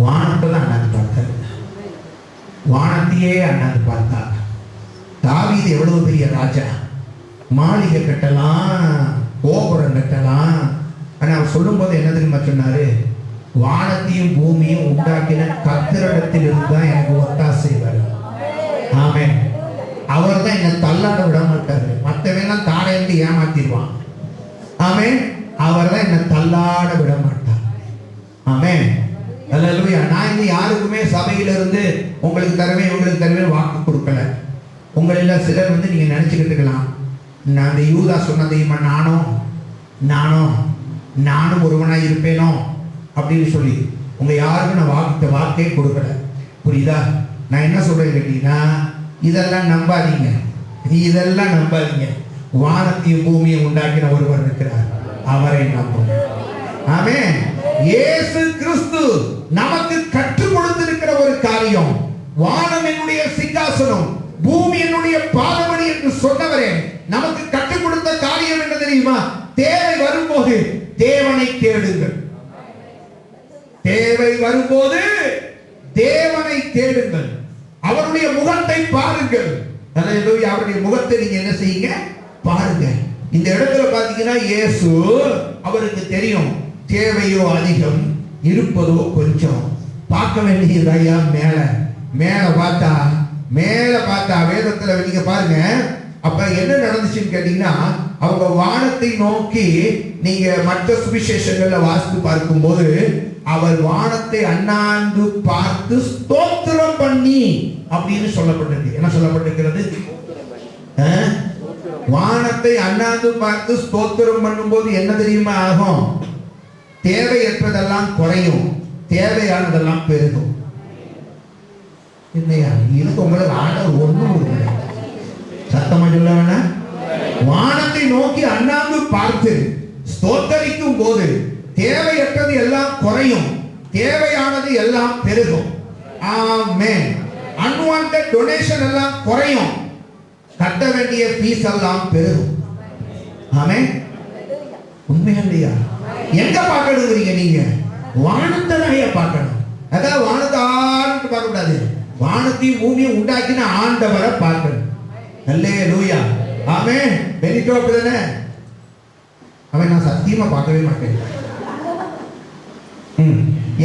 வானத்தை தான் அண்ணாந்து பார்த்தார். வானத்தையே அண்ணாந்து பார்த்தார். தாவீது எவ்வளவு பெரிய ராஜா, மாளிகை கட்டலாம், கோபுரம் கட்டலாம். ஆனா அவர் சொல்லும் போது என்ன தெரியுமா சொன்னாரு? வானத்தையும் பூமியும் உண்டாக்கின கர்த்தரிடத்தில் இருந்தான் எனக்கு ஒத்தாசை வரும். ஆமென். அவர் தான் என்னை தள்ளாட விட மாட்டாரு. மற்றவெல்லாம் தாரையிட்டு ஏமாத்திடுவான். ஆமென். அவர் தான் என்னை தள்ளாட விட மாட்டார். ஆமென். அல்லேலூயா. நான் இன்னும் யாருக்குமே சபையிலிருந்து உங்களுக்கு தருவேன் உங்களுக்கு தருவேன் வாக்கு கொடுக்கல. உங்களில் சிலர் நீங்க நினைச்சுக்கிட்டு இருக்கலாம், நான் அந்த யூதா சொன்னதையுமா நானும் ஒருவனாய் இருப்பேனோ அப்படின்னு சொல்லி உங்க யாருக்கும் நான் வாக்கே கொடுக்கல. புரியுதா? நான் என்ன சொல்றேன் கேட்டீங்கன்னா, இதெல்லாம் நம்பாதீங்க, இதெல்லாம் நம்பாதீங்க. வானத்தையும் பூமியை உண்டாக்கின ஒருவர் இருக்கிறார், அவரை நம்பும். ஆமென். இயேசு கிறிஸ்து நமக்கு கற்றுக் கொடுத்திருக்கிற ஒரு காரியம், வானம் என்னுடைய சிங்காசனம், பூமி என்னுடைய பாதமணி என்று சொன்னவரே நமக்கு கற்றுக் கொடுத்த காரியம் என்ன தெரியுமா? தேவை வரும்போது தேவனை தேடுங்கள். தேவை வரும்போது தேவனை தேடுங்கள், அவருடைய முகத்தை பாருங்கள். அல்லேலூயா. அவருடைய முகத்தை நீங்க என்ன செய்யுங்க? பாருங்க. இந்த இடத்துல பாத்தீங்கன்னா இயேசு அவருக்கு தெரியும், தேவையோ அதிகம், இருப்பதோ கொஞ்சம். பார்க்க வேண்டியது ஐயா மேல பார்த்தா வேதத்துல நீங்க பாருங்க. அப்ப என்ன நடந்துச்சுன்னு கேட்டீங்கன்னா, அவங்க வானத்தை நோக்கி, நீங்க மற்ற சுவிசேஷங்கள்ல வாசித்து பார்க்கும் போது அவர் வானத்தை அண்ணாந்து பார்த்து ஸ்தோத்திரம் பண்ணி அப்படின்னு சொல்லப்பட்டிருக்கு. என்ன சொல்லப்பட்டிருக்கிறது? வானத்தை அண்ணாந்து பார்த்து ஸ்தோத்திரம் பண்ணும்போது என்ன தெரியுமா ஆகும்? தேவையற்றதெல்லாம் குறையும், தேவையானதெல்லாம் பெருகும். இல்லையா? இதுக்கு உங்களுக்கு ஆண்டவர் ஒண்ணும் சத்தமா சொல்ல வேணாம். வானத்தை நோக்கி அண்ணாந்து பார்த்து ஸ்தோத்தரிக்கும் போது தேவையற்றது எல்லாம் குறையும், தேவையானது எல்லாம் பெருகும். ஆமென். அன்வான்டட் டொனேஷன் எல்லாம் குறையும், கட்ட வேண்டிய ஃபீஸ் எல்லாம் பெருகும். ஆமென். உண்மையா இல்லையா? எங்க பார்க்கணுங்கிறீங்க நீங்க? வானத்தை தான் பார்க்கணும். அதான் வானத்தை பார்க்க கூடாது, வானத்தையும் பூமியை உண்டாக்கின ஆண்டவரை பார்க்கணும். அல்லேலூயா. ஆமென். பெனிட்டோ அப்படிதானே? அவன் நான் சத்தியமா பார்க்கவே மாட்டேன்.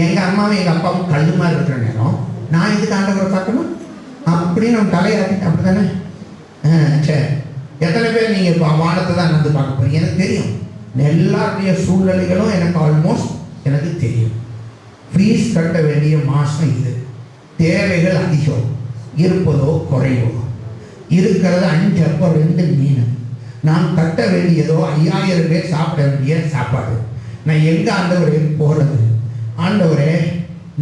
எங்க அம்மாவும் எங்க அப்பாவும் கல்லு மாதிரி இருக்கிற நேரம் நான் எதுக்கு ஆண்டவரை பார்க்கணும் அப்படின்னு நம்ம தலையாட்டி அப்படித்தானே? சரி, எத்தனை பேர் நீங்க வானத்தை தான் வந்து பார்க்க போறீங்க? எனக்கு தெரியும், எல்லாருடைய சூழ்நிலைகளும் எனக்கு ஆல்மோஸ்ட் எனக்கு தெரியும். ஃபீஸ் கட்ட வேண்டிய மாசம் இது, தேவைகள் அதிகம், இருப்பதோ குறைவோ, இருக்கிறது 5 அப்பம் 2 மீன், நான் கட்ட வேண்டியதோ 5000 பேர் சாப்பிட வேண்டிய சாப்பாடு. நான் எங்க ஆண்டவரே போறது? ஆண்டவரே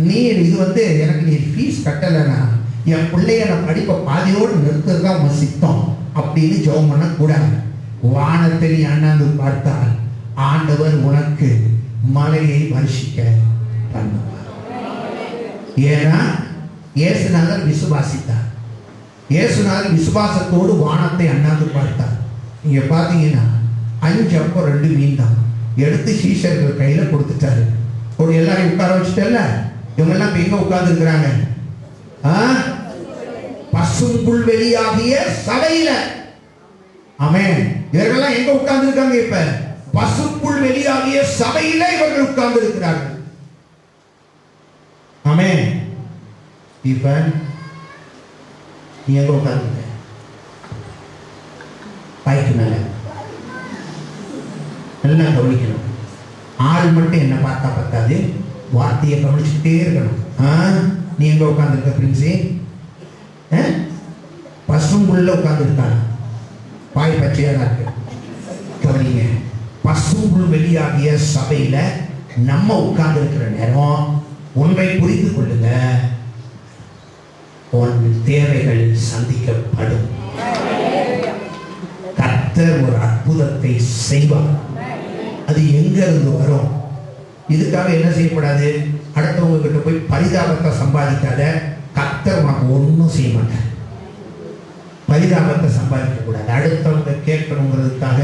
நீர் இது எனக்கு நீர் ஃபீஸ் கட்டலைன்னா என் பிள்ளைய நான் படிப்பை பாதியோடு நிறுத்துறதுதான் உங்க சித்தம் அப்படின்னு ஜெபம் பண்ண கூடாது. வானத்தை நீ அண்ணாந்து பார்த்தால் ஆண்டவர் உனக்கு மழையை வருஷிக்க பண்ணுவார். ஏன்னா இயேசுநாதர் விசுவாசித்தார். இயேசுநாதர் விசுவாசத்தோடு வானத்தை அண்ணாந்து பார்த்தார். நீங்க பாத்தீங்கன்னா 5 அப்பம் 2 மீன் தான் எடுத்து சீஷர்கள் கையில கொடுத்துட்டாரு. எல்லாரையும் உட்கார வச்சுட்டல. இவங்க எல்லாம் எங்க உட்கார்ந்து இருக்கிறாங்க? பசும்புல் வெளியாகிய சபையில. ஆமென். இவர்கள்லாம் எங்க உட்கார்ந்து இருக்காங்க? இப்ப பசும்புல் வெளியாகிய சபையில இவர்கள் உட்கார்ந்து இருக்கிறார்கள். ஆமென். இப்ப நீ எங்க உட்கார்ந்து? பைக்கு மேல. நல்லா கவனிக்கணும். ஆள் மட்டும் என்ன பார்த்தா பத்தாது, வார்த்தையை கவனிச்சுட்டே இருக்கணும். நீ எங்க உட்கார்ந்துருக்க பிரின்ஸே? பசும்புல்ல உட்கார்ந்துருக்காங்க, பாய் பச்சையா தான் இருக்கு. கவனிங்க, பசும்புல் வெளியாகிய சபையில நம்ம உட்கார்ந்து இருக்கிற நேரம் ஒன்றை புரிந்து கொள்ளுங்க, உன் தேவைகள் சந்திக்கப்படும். கர்த்தர் ஒரு அற்புதத்தை செய்வார். அது எங்க இருந்து வரும்? இதுக்காக என்ன செய்யக்கூடாது? அடுத்தவங்க கிட்ட போய் பரிதாபத்தை சம்பாதிக்காத. கர்த்தர் உனக்கு ஒன்றும் செய்ய மாட்டார். பரிதாபத்தை சம்பாதிக்க கூடாது. அடுத்தவங்க கேட்கணுங்கிறதுக்காக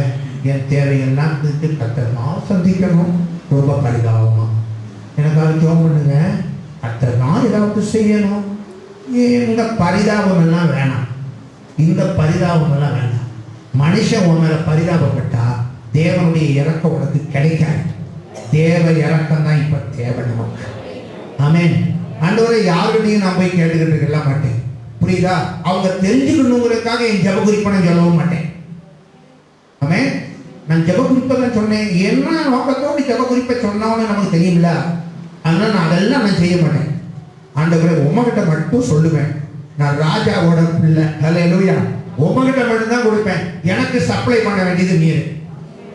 என் தேவையெல்லாம் கர்த்தர் நான் சந்திக்கணும் ரொம்ப பரிதாபமா எனக்காக ஜெபம் பண்ணுங்க. கர்த்தர் நான் ஏதாவது செய்யணும். இந்த பரிதாபம் எல்லாம் வேணாம், இந்த பரிதாபம் எல்லாம் வேண்டாம். மனுஷன் உன் மேல பரிதாபப்பட்டா தேவனுடைய இறக்கம் உனக்கு கிடைக்காது. தேவ இறக்கம் தான் இப்ப தேவை நமக்கு. ஆமென். ஆண்டவரை யாருடையும் நான் போய் கேட்டுக்கிட்டு இருக்க மாட்டேன். புரியுதா? அவங்க தெரிஞ்சுக்கணுங்கிறதுக்காக என் ஜெப குறிப்பை நான் சொல்லவும் மாட்டேன். ஆமென். நான் ஜெப குறிப்பை தான் சொன்னேன். என்ன நோக்கத்தோடு ஜெப குறிப்பை சொன்னவன்னு நமக்கு தெரியுமில்ல. அதனால நான் அதெல்லாம் நான் செய்ய மாட்டேன். ஆண்டவரை உமகிட்ட மட்டும் சொல்லுவேன். நான் ராஜாவோட பிள்ளை. ஹல்லேலூயா. உமகிட்ட மட்டும் தான் கொடுப்பேன். எனக்கு சப்ளை பண்ண வேண்டியது நீர்.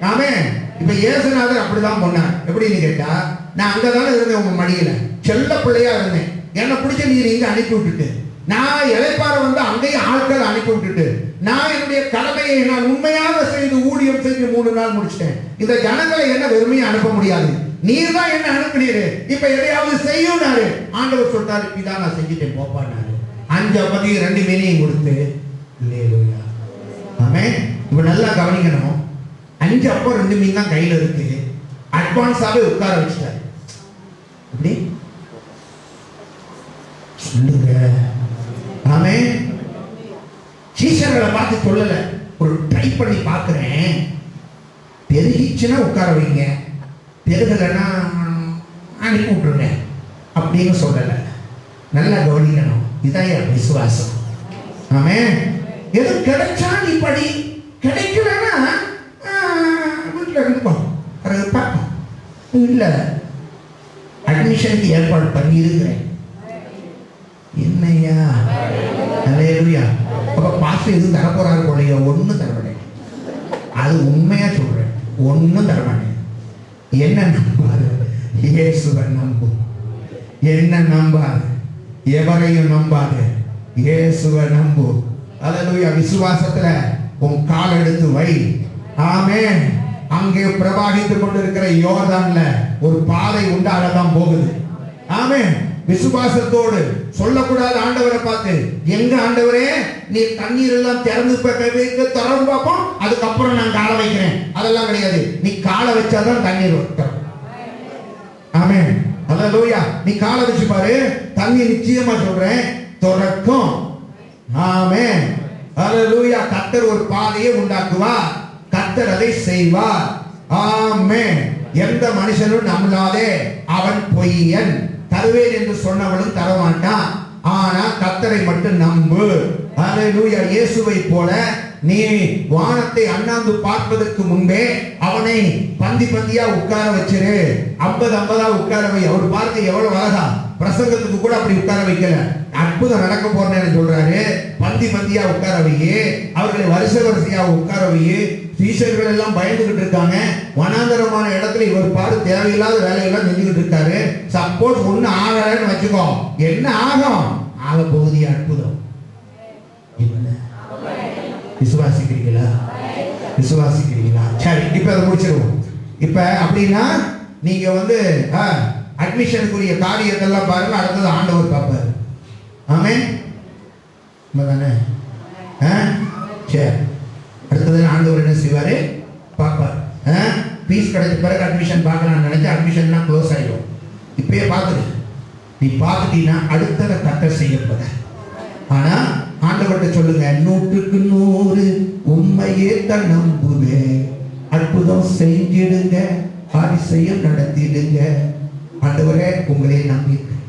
ஆமென். இப்ப இயேசுநாதர் அப்படிதான் பண்ணார். எப்படின்னு கேட்டா, நான் அங்கதானே இருந்தேன் உங்க மடியில, செல்ல பிள்ளையா இருந்தேன். என்னை பிடிச்ச நீர் இங்க அனுப்பி விட்டுட்டு, நான் இளைப்பாற வந்து அங்கேயும் ஆட்கள் அனுப்பி விட்டுட்டு, நான் என்னுடைய கடமையை நான் உண்மையாக செய்து ஊழியம் செஞ்சு 3 நாள் முடிச்சிட்டேன். இந்த ஜனங்களை என்ன வெறுமையா அனுப்ப முடியாது, நீர் தான் என்ன அனுப்பினீரு, இப்ப எதையாவது செய்யும்னாரு. ஆண்டவர் சொல்றாரு, இதான் நான் செஞ்சுட்டேன் போப்பான்னாரு. 5 அப்பத்தையும் 2 மீனையும் கொடுத்து, அல்லேலூயா, ஆமென். இப்ப நல்லா கவனிக்கணும், 5 அப்பம் 2 மீன் தான் கையில இருக்கு. அட்வான்ஸாவே உட்கார வச்சுட்டாரு. எப்படி சொல்லுங்க, ஆமென். சீஷர்களை பார்த்து சொல்லல, ஒரு ட்ரை பண்ணி பார்க்கிறேன், பெருகிச்சுன்னா உட்கார வைங்க, பெருகலைன்னா அனுப்பி விட்டுருங்க அப்படின்னு சொல்லல. நல்லா கவனிக்கணும், இதான் என் விசுவாசம். ஆமென். எது கிடைச்சா நீ படி, கிடைக்கலன்னா வீட்டில் இருப்போம், பார்ப்போம். இல்லை, அட்மிஷனுக்கு ஏற்பாடு பண்ணி இருக்கிறேன். என்னையா, அல்லேலூயா. அப்ப பாஸ்டர் எதுவும் தரப்போறாரு போலையோ, ஒன்றும் தரமாட்டேன். அது உண்மையா சொல்றேன், ஒன்றும் தரமாட்டேன். என்ன நம்பாது, இயேசுவை நம்பு. என்ன நம்பாது, எவரையும் நம்பாது, இயேசுவை நம்பு. அல்லேலூயா. விசுவாசத்துல உன் கால் எடுத்து வை. ஆமென். அங்கே பிரவாகித்துக் கொண்டிருக்கிற யோர்தான்ல ஒரு பாதை உண்டாகத்தான் போகுது. ஆமென். விசுவாசத்தோடு சொல்லக்கூடாது ஆண்டவரை பார்த்து, எங்க ஆண்டவரே நீ தண்ணீர் எல்லாம் திறந்து திறந்து பார்ப்போம், அதுக்கப்புறம் நான் காலை வைக்கிறேன், அதெல்லாம் கிடையாது. நீ காலை வச்சாதான் தண்ணீர் வரும். ஆமென். அல்லேலூயா. நீ காலை வச்சு பாரு, தண்ணி நிச்சயமா சொல்றேன் திறக்கும். ஆமென். அல்லேலூயா. கர்த்தர் ஒரு பாதையை உண்டாக்குவார், கர்த்தர் அதை செய்வார். ஆமென். எந்த மனுஷனும் நம்பாதே, அவன் பொய்யன். தருவேன் என்று சொன்னவனும் தரமாட்டான், ஆனா கர்த்தரை மட்டும் நம்பு. அல்லேலூயா. இயேசுவை போல நீ வானத்தை அண்ணாந்து பார்ப்பதற்கு முன்பே அவனை பந்தி பந்தியா உட்கார வச்சிரு, 50 உட்கார வை. அவர் பார்க்க எவ்வளவு அழகா, பிரசங்கத்துக்கு கூட அப்படி உட்கார வைக்கல, அற்புதம் நடக்க போறேன்னு சொல்றாரு. பந்தி பந்தியா உட்கார வையே, அவர்களை வரிசையா உட்கார வையே. சீஷர்கள் எல்லாம் பயந்துகிட்டு இருக்காங்க. வனாந்தரமான இடத்துல இவர் பாரு தேவையில்லாத வேலையெல்லாம் செஞ்சுக்கிட்டு இருக்காரு. சப்போஸ் ஒண்ணு ஆகலன்னு வச்சுக்கோ, என்ன ஆகும்? ஆக போகுது அற்புதம். விசுவாசிக்கிறீங்களா? விசுவாசிக்கிறீங்களா? சரி, இப்ப அதை முடிச்சிருவோம். இப்ப அப்படின்னா நீங்க வந்து அட்மிஷனுக்குரிய காரியத்தெல்லாம் பாருங்க, அடுத்தது ஆண்டவர் பார்ப்பாரு. ஆமென். தானே? சரி, அடுத்தது ஆண்டவர் என்ன செய்வாரு? பார்ப்பார். ஃபீஸ் கிடைச்ச பிறகு அட்மிஷன் பார்க்கலாம்னு நினைச்சு அட்மிஷன்லாம் க்ளோஸ் ஆயிடும். இப்பயே பார்த்துரு, நீ பார்த்துட்டீங்கன்னா அடுத்ததை கர்த்தர் செய்யப்பட. ஆனா ஆண்டவர்கிட்ட சொல்லுங்க, 100க்கு 100 உண்மையே தான் நம்புவேன், அற்புதம் செஞ்சிடுங்க, அதிசயம் நடத்திடுங்க. ஆண்டவரே உங்களையே நம்பியிருக்கிறேன்,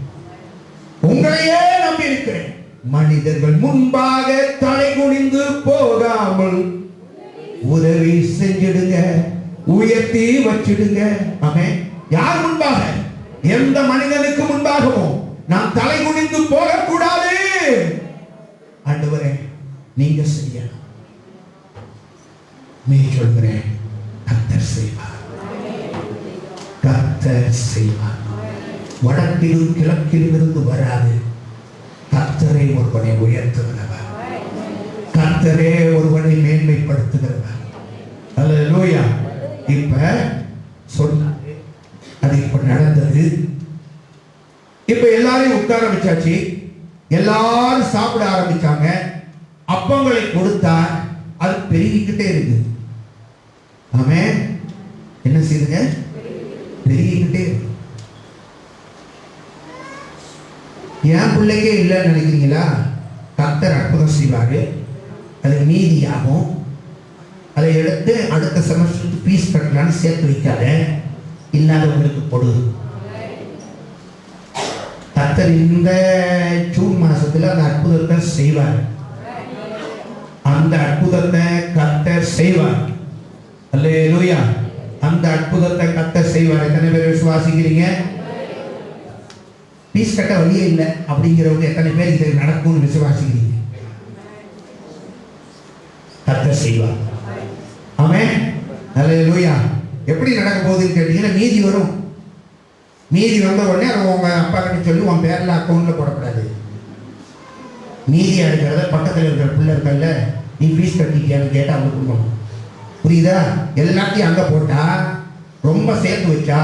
உங்களையே நம்பியிருக்கிறேன். மனிதர்கள் முன்பாக தலை குனிந்து போகாமல் உதவி செஞ்சிடுங்க, உயர்த்தி வச்சிடுங்க. ஆமென். யார் முன்பாக? எந்த மனிதனுக்கு முன்பாகவும் நாம் தலை குனிந்து போகக்கூடாது. ஆண்டவரே நீங்க செய்யணும். நீ சொல்கிறேன், கர்த்தர் செய்வார், கர்த்தர் செய்வார். வடக்கிலும் கிழக்கிலும் இருந்து வராது, கர்த்தரை ஒருவனை உயர்த்துகிறவர், கர்த்தரே ஒருவனை மேன்மைப்படுத்துகிறவர். அல்லேலூயா. இப்ப சொன்னாரு, அது இப்ப நடந்தது. இப்ப எல்லாரையும் உட்கார வச்சாச்சு, எல்லாரும் சாப்பிட ஆரம்பிச்சாங்க. அப்பங்களை கொடுத்தார், அது பெருகிக்கிட்டே இருக்கு. ஆமென். என்ன செய்யுங்க? பெருகிக்கிட்டே இருக்கு. என் பிள்ளைக்கே இல்லைன்னு நினைக்கிறீங்களா? கர்த்தர் அற்புதம் செய்வாரு, அது மீதியாகும். அதை எடுத்து அடுத்த செமஸ்டருக்கு ஃபீஸ் கட்டலான்னு சேர்த்து வைக்காத, இல்லாதவங்களுக்கு கொடு. கர்த்தர் இந்த ஜூன் மாசத்துல அந்த அற்புதத்தை செய்வார். அந்த அற்புதத்தை கர்த்தர் செய்வார். அல்லேலூயா. அந்த அற்புதத்தை கர்த்தர் செய்வார். எத்தனை பேர் விசுவாசிக்கிறீங்க? ஃபீஸ் கட்ட வழியே இல்லை அப்படிங்கிறவங்க எத்தனை பேர் இது நடக்கும்னு விசுவாசிக்கிறீங்க? கர்த்தர் செய்வார். ஆமென். அல்லேலூயா. எப்படி நடக்க போகுதுன்னு கேட்டீங்கன்னா, மீதி வரும். மீதி வந்த உடனே அதை உங்க அப்பா கிட்ட சொல்லி உன் பேர்ல அக்கௌண்ட்ல போடக்கூடாது. மீதியா இருக்கிறத பக்கத்தில் இருக்கிற பிள்ளை இருக்கல்ல, நீ ஃபீஸ் கட்டிட்டியான்னு கேட்டா அவங்க கொடுக்கணும். புரியுதா? எல்லாத்தையும் அங்க போட்டா ரொம்ப சேர்த்து வச்சா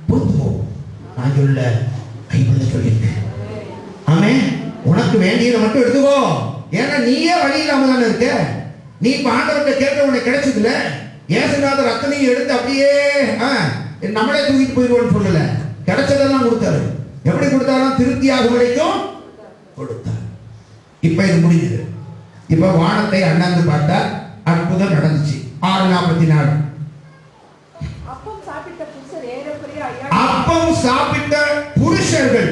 பொறுத்து போகும். நான் சொல்ல பைபிள்ல சொல்லியிருக்கேன். ஆமே, உனக்கு வேண்டியதை மட்டும் எடுத்துக்கோ. ஏன்னா நீயே வழி இல்லாம தானே இருக்க. நீ இப்ப ஆண்டவர்கிட்ட கேட்ட உனக்கு கிடைச்சதுல, ஏசுநாதர் அத்தனையும் எடுத்து அப்படியே நம்மளே தூக்கிட்டு போயிடுவோம்னு சொல்லல. கிடைச்சதெல்லாம் கொடுத்தாரு. எப்படி கொடுத்தாலும் திருப்தியாக வரைக்கும் கொடுத்தார். இப்ப இது முடிஞ்சது. இப்ப வானத்தை அண்ணாந்து பார்த்தா அற்புதம் நடந்துச்சு. 6:44. அப்பம் சாப்பிட்ட புருஷர் ஏறக்குறைய 5000. அப்பம் சாப்பிட்ட புருஷர்கள்,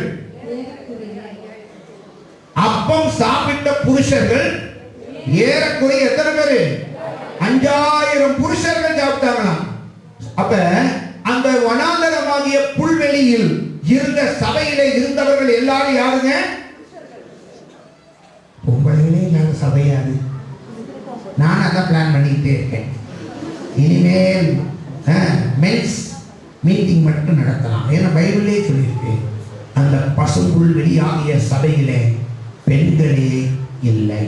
அப்பம் சாப்பிட்ட புருஷர்கள் ஏறக்குறைய எத்தனை பேரு? 5000 புருஷர்கள் சாப்பிட்டாங்களாம். அப்ப அந்த வனாந்தரமாகிய புல்வெளியில் இருந்த சபையிலே இருந்தவர்கள் எல்லாரும் யாருங்க? பொம்பளைகளே இல்லாத சபையாது. நான் அதான் பிளான் பண்ணிக்கிட்டே இருக்கேன். இனிமேல் மென்ஸ் மீட்டிங் மட்டும் நடத்தலாம். ஏன்னா பைபிளே சொல்லியிருக்கு, அந்த பசும்புல் வெளியாகிய சபையிலே பெண்களே இல்லை.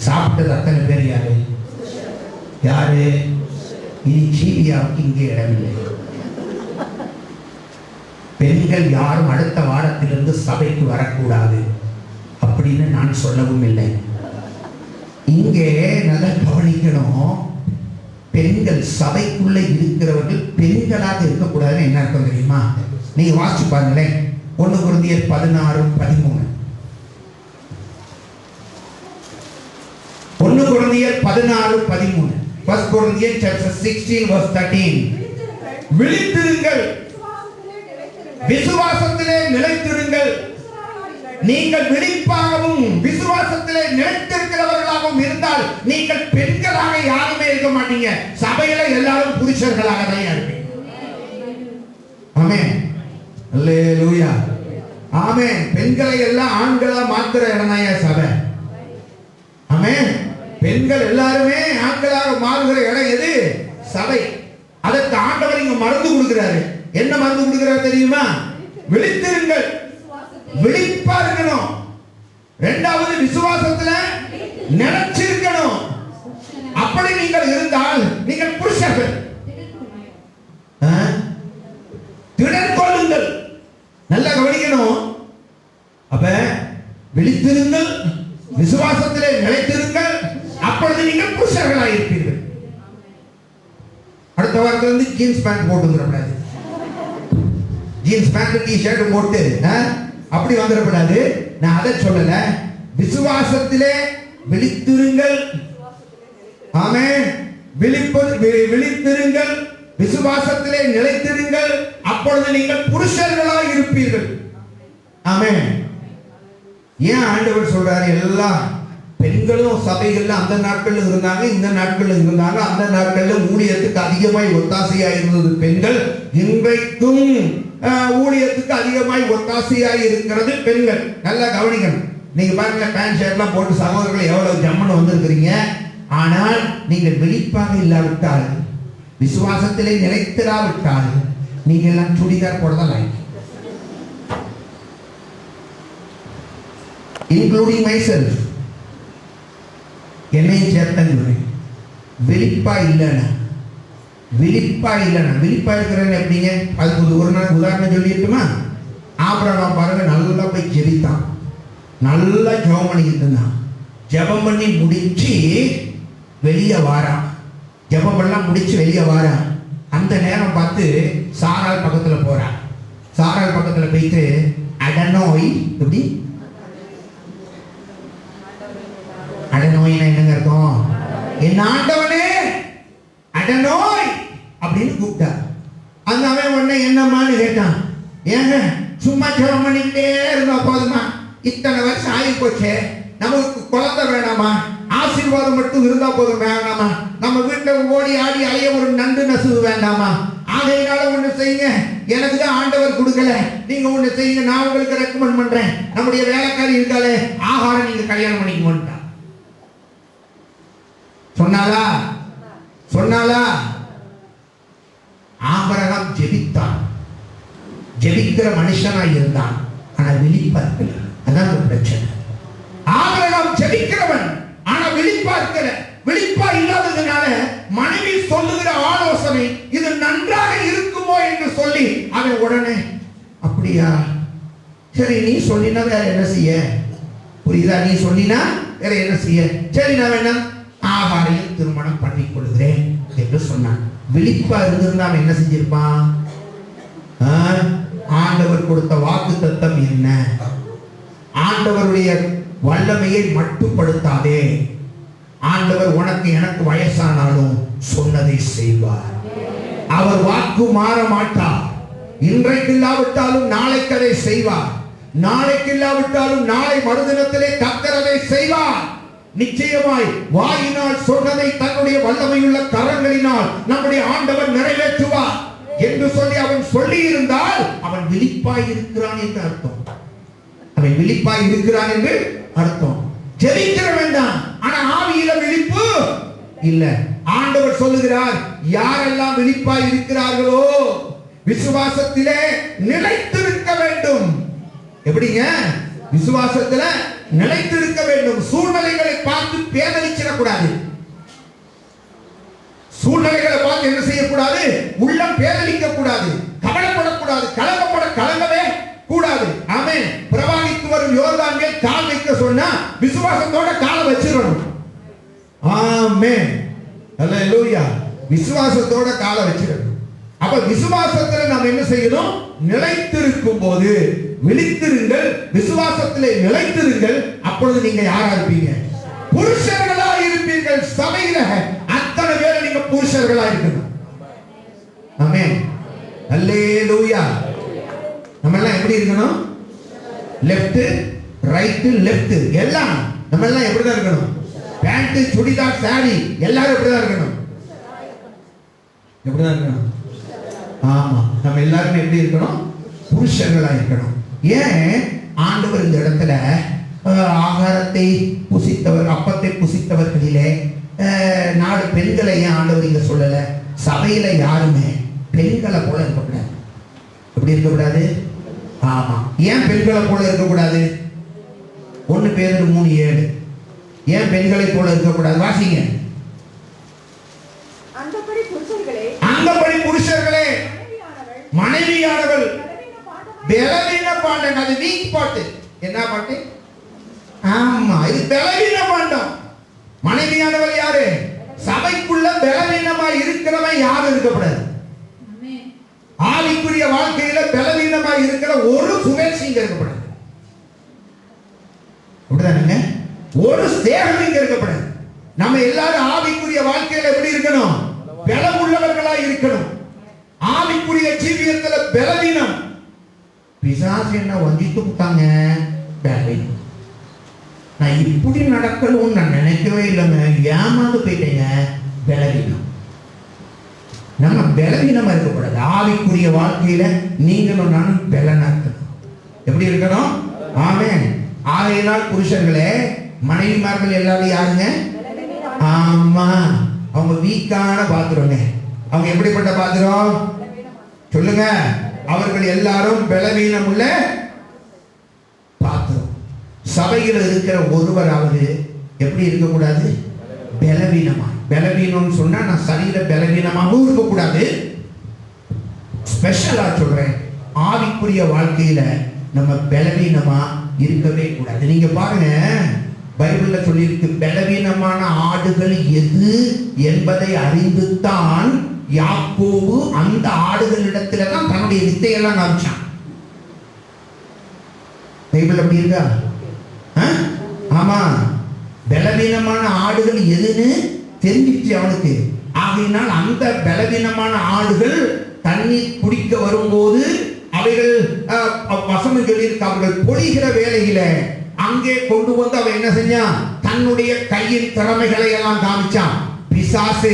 சாப்பிட்டது அத்தனை பேர் யாரு? யாரு? இனி சீவியாவுக்கு இங்கே இடமில்லை. பெண்கள் யாரும் அடுத்த வாரத்திலிருந்து சபைக்கு வரக்கூடாது அப்படின்னு நான் சொல்லவும் இல்லை. இங்கே நல்லா கவனிக்கணும். பெண்கள் சபைக்குள்ள இருக்கிறவர்கள் பெண்களாக இருக்கக்கூடாதுன்னு என்ன அர்த்தம் தெரியுமா? நீங்க வாசிச்சு பாருங்களேன். 1 கொரிந்தியர் 16:13. 1 கொரிந்தியர் 16:13. 1 Corinthians chapter 16 verse 13. விழித்திருங்கள், விசுவாசத்திலே நிலைத்திருங்கள். நீங்கள் விழிப்பாகவும் விசுவாசத்திலே நிலைத்திருக்கிறவர்களாகவும் இருந்தால் நீங்கள் பெண்களாக யாருமே இருக்க மாட்டீங்க. சபையில எல்லாரும் புருஷர்களாக தான் இருப்பீங்க. ஆமென், அல்லேலூயா, ஆமென். பெண்களை எல்லாம் ஆண்களா மாத்திர இடம்யா சபை. ஆமென். பெண்கள் எல்லாருமே ஆண்களாக மாறுகிற இடம் எது? சபை. அதற்கு ஆண்டவர் இங்க மருந்து கொடுக்கிறாரு. என்ன மருந்து கொடுக்கிறார் தெரியுமா? விழித்திருங்கள், விழிப்பா இருக்கணும். இரண்டாவது விசுவாசத்துல நிலைச்சிருக்கணும். அப்படி நீங்கள் இருந்தால் நீங்கள் புருஷர்கள். திடன் கொள்ளுங்கள். நல்லா கவனிக்கணும். அப்ப விழித்திருங்கள், விசுவாசத்திலே நிலைத்திருங்கள், அப்பொழுது நீங்கள் புருஷர்களாக இருப்பீர்கள். அடுத்த வாரத்துல இருந்து ஜீன்ஸ் பேண்ட் போட்டுங்கிறப்படாது. ஜீன்ஸ் பேண்ட் டி ஷர்ட் போட்டு அப்படி வந்துடக்கூடாது. நான் அதை சொல்லல. விசுவாசத்திலே விழித்திருங்கள். ஆமென். விழித்திருங்கள், விசுவாசத்திலே நிலைத்திருங்கள், அப்பொழுது நீங்கள் புருஷர்களாக இருப்பீர்கள். ஆமென். ஏன் ஆண்டவர் சொல்றாரு? எல்லாம் பெண்களும் சபைகள்ல அந்த நாட்கள்ல இருந்தாங்க, இந்த நாட்கள்ல இருந்தாங்க. அந்த நாட்கள்ல ஊழியத்துக்கு அதிகமாய் ஒத்தாசையா இருந்தது பெண்கள். இன்றைக்கும் ஊழியத்துக்கு அதிகமாய் ஒத்தாசையாய் இருக்கிறது பெண்கள். நல்லா கவனிக்கணும். நீங்க பாருங்க, பேண்ட் ஷர்ட் எல்லாம் போட்டு சகோதரர்கள் எவ்வளவு ஜம்மன் வந்திருக்கிறீங்க. ஆனால் நீங்கள் விழிப்பாக இல்லாவிட்டால், விசுவாசத்திலே நிலைத்திராவிட்டால், நீங்க எல்லாம் சுடிதார் போடதான் லைக், இன்க்ளூடிங் மைசெல்ஃப். என்னையும் சேர்த்தேன். விழிப்பா இல்லைன்னா, விழிப்பா இல்லைன்னா, விழிப்பா இருக்கிறேன்னு எப்படிங்க? அதுக்கு ஒரு நாள் உதாரணம் சொல்லிட்டுமா? ஆபிரகாம் பாருங்க, நல்லா போய் ஜெபித்தான், நல்லா ஜெபம் பண்ணிக்கிட்டு இருந்தான். ஜெபம் பண்ணி முடிச்சு வெளியே வாரான். ஜெபம் பண்ணலாம் முடிச்சு வெளியே வாரான். அந்த நேரம் பார்த்து சாராள் பக்கத்துல போறான். சாராள் பக்கத்துல போயிட்டு அடனோய், எப்படி அடனோய்னா என்னங்க இருக்கும்? என் ஆண்டவனே அடனோய் அப்படின்னு கூப்பிட்டா. அந்த அவன் உடனே என்னம்மான்னு கேட்டான். ஏங்க சும்மா ஜெபம் பண்ணிக்கிட்டே இருந்தா போதுமா? இத்தனை வருஷம் ஆகி போச்சு, நமக்கு குழந்தை வேணாமா? ஆசீர்வாதம் மட்டும் இருந்தா போதும் வேணாமா? நம்ம வீட்டுல ஓடி ஆடி அலைய ஒரு நண்டு நசுவு வேண்டாமா? ஆகையினால ஒண்ணு செய்யுங்க, எனக்கு தான் ஆண்டவர் கொடுக்கல, நீங்க ஒண்ணு செய்யுங்க, நான் உங்களுக்கு ரெக்கமெண்ட் பண்றேன். நம்முடைய வேலைக்காரி இருக்காளே, ஆகாரம் நீங்க கல்யாணம் பண்ணிக்க சொன்னாலா? சொன்னாலா? ஆபிரகாம் ஜெபித்தான். ஜெபிக்கிற மனுஷனா இருந்தான், ஆனா விழிப்பா இருக்கல. அதான் ஒரு பிரச்சனை. ஆபிரகாம் ஜெபிக்கிறவன், ஆனா விழிப்பா இருக்கல. விழிப்பா இல்லாததுனால மனைவி சொல்லுகிற ஆலோசனை இது நன்றாக இருக்குமோ என்று சொல்லி அவன் உடனே, அப்படியா, சரி நீ சொல்லினா வேற என்ன செய்ய, புரியுதா, நீ சொல்லினா வேற என்ன செய்ய, சரி நான் வேணா ஆகாரையும் திருமணம் பண்ணிக் கொள்கிறேன் என்று சொன்னான். விழிப்பா இருந்திருந்தா அவன் என்ன செஞ்சிருப்பான்? ஆண்டவர் கொடுத்த வாக்கு தத்தம் என்ன, ஆண்டவருடைய வல்லமையை மட்டுப்படுத்தாதே, ஆண்டவர் உனக்கு எனக்கு வயசானாலும் சொன்னதை செய்வார், அவர் வாக்கு மாற மாட்டார், இன்றைக்கு இல்லாவிட்டாலும் நாளைக்கு அதை செய்வார், நாளைக்கு இல்லாவிட்டாலும் நாளை மறுதினத்திலே கர்த்தர் அதை செய்வார். நிச்சயமாய் வாயினால் சொன்னதை தன்னுடைய வல்லமையுள்ள கரங்களினால் நம்முடைய ஆண்டவர் நிறைவேற்றுவார் என்று சொல்லி அவன் சொல்லி இருந்தால் அவன் விழிப்பாய் இருக்கிறான் என்று அர்த்தம். அவன் விழிப்பாய் இருக்கிறான் என்று அர்த்தம். ஜெபிக்கிற வேண்டாம், ஆனா ஆவியில விழிப்பு இல்ல. ஆண்டவர் சொல்லுகிறார், யாரெல்லாம் விழிப்பாய் இருக்கிறார்களோ விசுவாசத்திலே நிலைத்திருக்க வேண்டும். எப்படிங்க? விசுவாசத்துல நிலைத்திருக்க வேண்டும். சூழ்நிலைகளை பார்த்து பேதலிச்சிட கூடாது. சூழ்நிலைகளை பார்த்து என்ன செய்யக்கூடாது? உள்ளம் பேதலிக்க கூடாது, கவலைப்படக்கூடாது, கலங்கவே கூடாது. ஆமென். பிரவாகித்து வரும் யோர்தான் மேல் கால் வைக்க சொன்னா விசுவாசத்தோட காலை வச்சிரணும். ஆமென். அல்லேலூயா. விசுவாசத்தோட காலை வச்சிரணும். அப்ப விசுவாசத்துல நாம் என்ன செய்யணும்? நிலைத்திருக்கும் போது விழித்திருங்கள், விசுவாசத்திலே நிலைத்திருங்கள். அப்பொழுது நீங்க யாரா இருப்பீங்க? புருஷர்களா இருப்பீர்கள். சபையில அத்தனை பேரை நீங்க புருஷர்களா இருக்கணும். ஆமென். அல்லேலூயா. நம்ம எல்லாம் எப்படி இருக்கணும்? லெஃப்ட் ரைட் லெஃப்ட் எல்லாம் நம்ம எல்லாம் எப்படிதான் இருக்கணும்? பேண்ட் சுடிதார் சாரி எல்லாரும் எப்படிதான் இருக்கணும்? எப்படிதான் இருக்கணும்? ஆமா, நம்ம எல்லாரும் எப்படி இருக்கணும்? புருஷர்களா இருக்கணும். ஏன் ஆண்டவர் இந்த இடத்துல ஆகாரத்தை புசித்தவர், அப்பத்தை புசித்தவர்களிலே நாலு பெண்களை ஏன் ஆண்டவர் இங்க சொல்லல? சபையில யாருமே பெண்களை போல இருக்கக்கூடாது. எப்படி இருக்கக்கூடாது? ஆமா. ஏன் பெண்களை போல இருக்கக்கூடாது? 1 பேதுரு 3:7. ஏன் பெண்களை போல இருக்கக்கூடாது? வாசிங்க. அந்தபடி புருஷர்களே மனைவியானவள் பலவீன பாண்டம். அது வீக் பாட்டு. என்ன பாட்டு? ஆமா, இது பலவீன பாண்டம். மனைவியானவள் யாரு? சபைக்குள்ள பலவீனமா இருக்கிறவன் யாரும் இருக்கக்கூடாது. ஆவிக்குரிய வாழ்க்கையில பலவீனமா இருக்கிற ஒரு சுவேட்சி இங்க இருக்கக்கூடாது. அப்படிதானுங்க? ஒரு சேகம் இங்க இருக்கக்கூடாது. நம்ம எல்லாரும் ஆவிக்குரிய வாழ்க்கையில எப்படி இருக்கணும்? பலமுள்ளவர்களா இருக்கணும். ஆவிக்குரிய ஜீவியத்துல பலவீனம். பிசாசு என்ன வஞ்சித்து விட்டாங்க? பலவீனம். நான் இப்படி நடக்கணும்னு நான் நினைக்கவே இல்லைங்க, ஏமாந்து போயிட்டேங்க. பலவீனம். நம்ம பலவீனமா இருக்கக்கூடாது. ஆவிக்குரிய வாழ்க்கையில நீங்களும் நானும் பலனா இருக்கணும். எப்படி இருக்கணும்? ஆமென். ஆகையினால் புருஷர்களே மனைவிமார்கள் எல்லாரும் யாருங்க? ஆமா, அவங்க வீக்கான பாத்திரங்க. அவங்க எப்படிப்பட்ட பாத்திரம் சொல்லுங்க? அவர்கள் எல்லாரும் பலவீனம் உள்ள பாத்திரம். சபையில் இருக்கிற ஒருவராவது எப்படி இருக்கக்கூடாது? பலவீனமா. பலவீனம் சொன்னா நான் சரீர பலவீனமாகவும் இருக்கக்கூடாது. ஸ்பெஷலா சொல்றேன், ஆவிக்குரிய வாழ்க்கையில நம்ம பலவீனமா இருக்கவே கூடாது. நீங்க பாருங்க, பைபிள்ல சொல்லியிருக்கு, பலவீனமான ஆடுகள் எது என்பதை அறிந்துதான் யாக்கோபு அந்த ஆடுகளிடத்துல தான் தன்னுடைய வித்தையெல்லாம் காமிச்சான். பைபிள் அப்படி இருக்கா? ஆமா, பலவீனமான ஆடுகள் எதுன்னு தெரிஞ்சிச்சு அவனுக்கு. ஆகையினால் அந்த பலவீனமான ஆடுகள் தண்ணீர் குடிக்க வரும்போது அவைகள் வசனம் சொல்லியிருக்கு, அவர்கள் பொழிகிற வேளையில அங்கே கொண்டு வந்து அவன் என்ன செஞ்சான்? தன்னுடைய கையின் திறமைகளை எல்லாம் காமிச்சான். பிசாசு,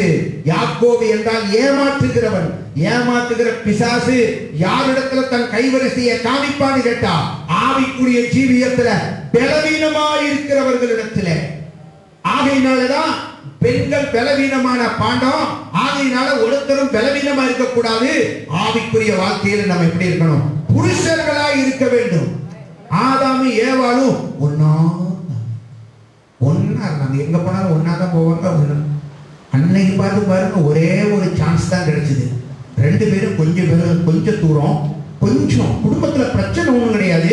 யாக்கோபு என்றால் ஏமாற்றுகிறவன். ஏமாற்றுகிற பிசாசு யாரிடத்துல தன் கைவரிசையை காமிப்பான்னு கேட்டா ஆவிக்குரிய ஜீவியத்துல பலவீனமா இருக்கிறவர்களிடத்துல. ஆகையினாலதான் பெண்கள் பலவீனமான பாண்டம். ஆகையினால ஒருத்தரும் பலவீனமா இருக்கக்கூடாது. ஆவிக்குரிய வாழ்க்கையில நம்ம எப்படி இருக்கணும்? புருஷர்களாய் இருக்க வேண்டும். ஆதாமு ஏவாளும் ஒன்னா இருந்தாங்க. எங்க போனாலும் ஒன்னாதான் போவாங்க. அன்னைக்கு பார்த்து பாருங்க, ஒரே ஒரு சான்ஸ் தான் கிடைச்சது. ரெண்டு பேரும் கொஞ்சம் தூரம், கொஞ்சம் குடும்பத்துல பிரச்சனை ஒண்ணும் கிடையாது.